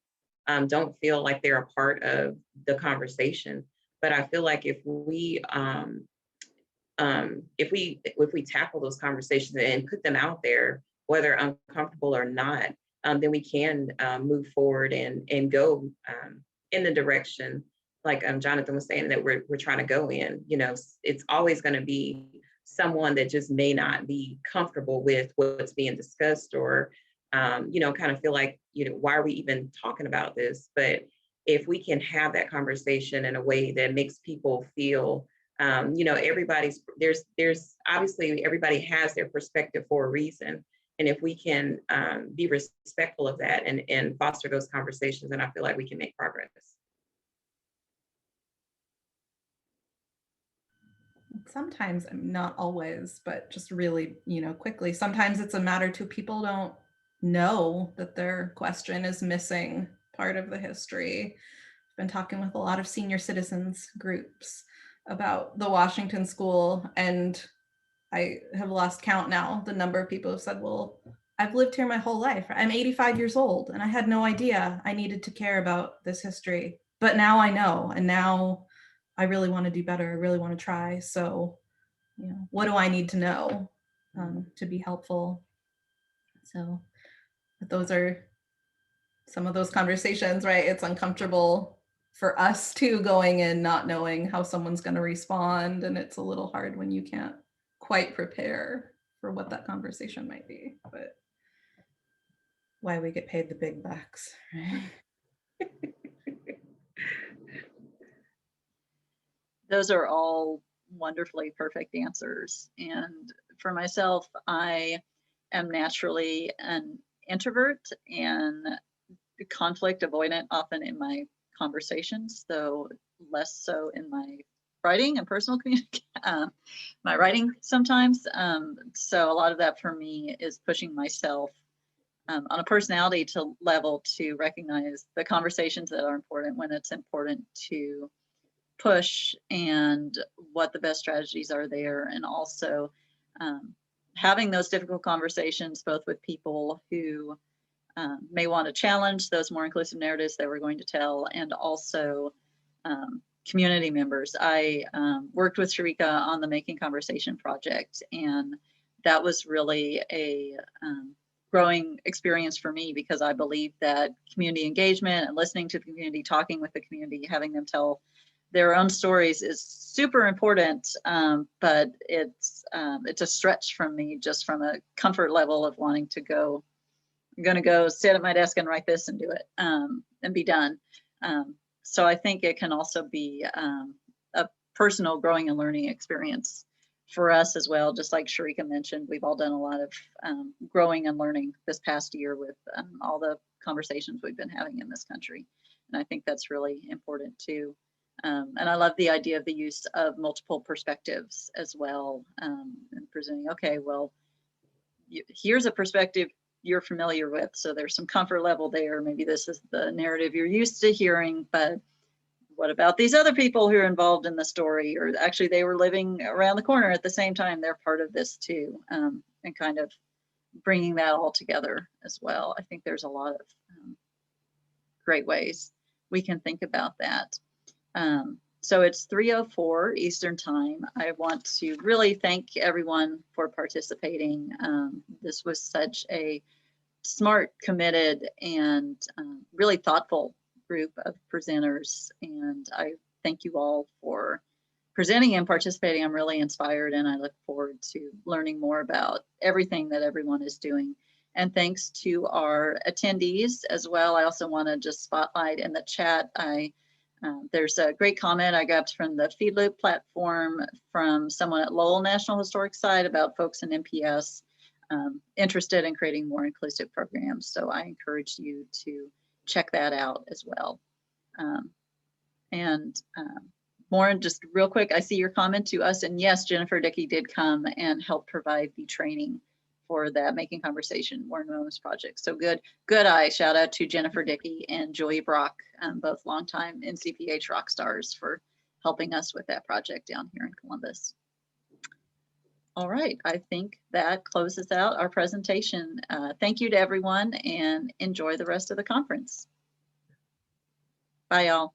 [SPEAKER 3] don't feel like they're a part of the conversation. But I feel like if we tackle those conversations and put them out there, whether uncomfortable or not, then we can move forward and go in the direction, like Jonathan was saying, that we're trying to go in. You know, it's always going to be someone that just may not be comfortable with what's being discussed, or you know, kind of feel like, you know, why are we even talking about this? But if we can have that conversation in a way that makes people feel, you know, there's obviously everybody has their perspective for a reason. And if we can be respectful of that and foster those conversations, then I feel like we can make progress.
[SPEAKER 2] Sometimes, not always, but just really, you know, quickly, sometimes it's a matter to people don't know that their question is missing part of the history. I've been talking with a lot of senior citizens groups about the Washington School, and I have lost count now, the number of people who said, well, I've lived here my whole life. I'm 85 years old and I had no idea I needed to care about this history, but now I know, and now I really want to do better. I really want to try. So, you know, what do I need to know to be helpful? So, but those are some of those conversations, right? It's uncomfortable for us too, going in not knowing how someone's going to respond, and it's a little hard when you can't quite prepare for what that conversation might be. But why we get paid the big bucks, right?
[SPEAKER 1] Those are all wonderfully perfect answers. And for myself, I am naturally an introvert and conflict avoidant often in my conversations, though less so in my writing and personal communication, my writing sometimes. So a lot of that for me is pushing myself on a personality level to recognize the conversations that are important when it's important to push, and what the best strategies are there, and also having those difficult conversations both with people who may want to challenge those more inclusive narratives that we're going to tell, and also community members. I worked with Sharika on the Making Conversation project, and that was really a growing experience for me, because I believe that community engagement and listening to the community, talking with the community, having them tell their own stories is super important, but it's a stretch from me, just from a comfort level of wanting to go, I'm going to go sit at my desk and write this and do it and be done. So I think it can also be a personal growing and learning experience for us as well. Just like Sharika mentioned, we've all done a lot of growing and learning this past year with all the conversations we've been having in this country. And I think that's really important too. And I love the idea of the use of multiple perspectives as well, and presenting, okay, well, here's a perspective you're familiar with, so there's some comfort level there. Maybe this is the narrative you're used to hearing, but what about these other people who are involved in the story, or actually they were living around the corner at the same time, they're part of this too, and kind of bringing that all together as well. I think there's a lot of great ways we can think about that. So it's 3:04 Eastern time. I want to really thank everyone for participating. This was such a smart, committed, and really thoughtful group of presenters. And I thank you all for presenting and participating. I'm really inspired, and I look forward to learning more about everything that everyone is doing. And thanks to our attendees as well. I also want to just spotlight in the chat, there's a great comment I got from the Feedloop platform from someone at Lowell National Historic Site about folks in NPS interested in creating more inclusive programs. So I encourage you to check that out as well. Lauren, just real quick, I see your comment to us, and yes, Jennifer Dickey did come and help provide the training for that Making Conversation War Moments project. So good eye. Shout out to Jennifer Dickey and Joey Brock, both longtime NCPH rock stars, for helping us with that project down here in Columbus. All right, I think that closes out our presentation. Thank you to everyone and enjoy the rest of the conference. Bye, y'all.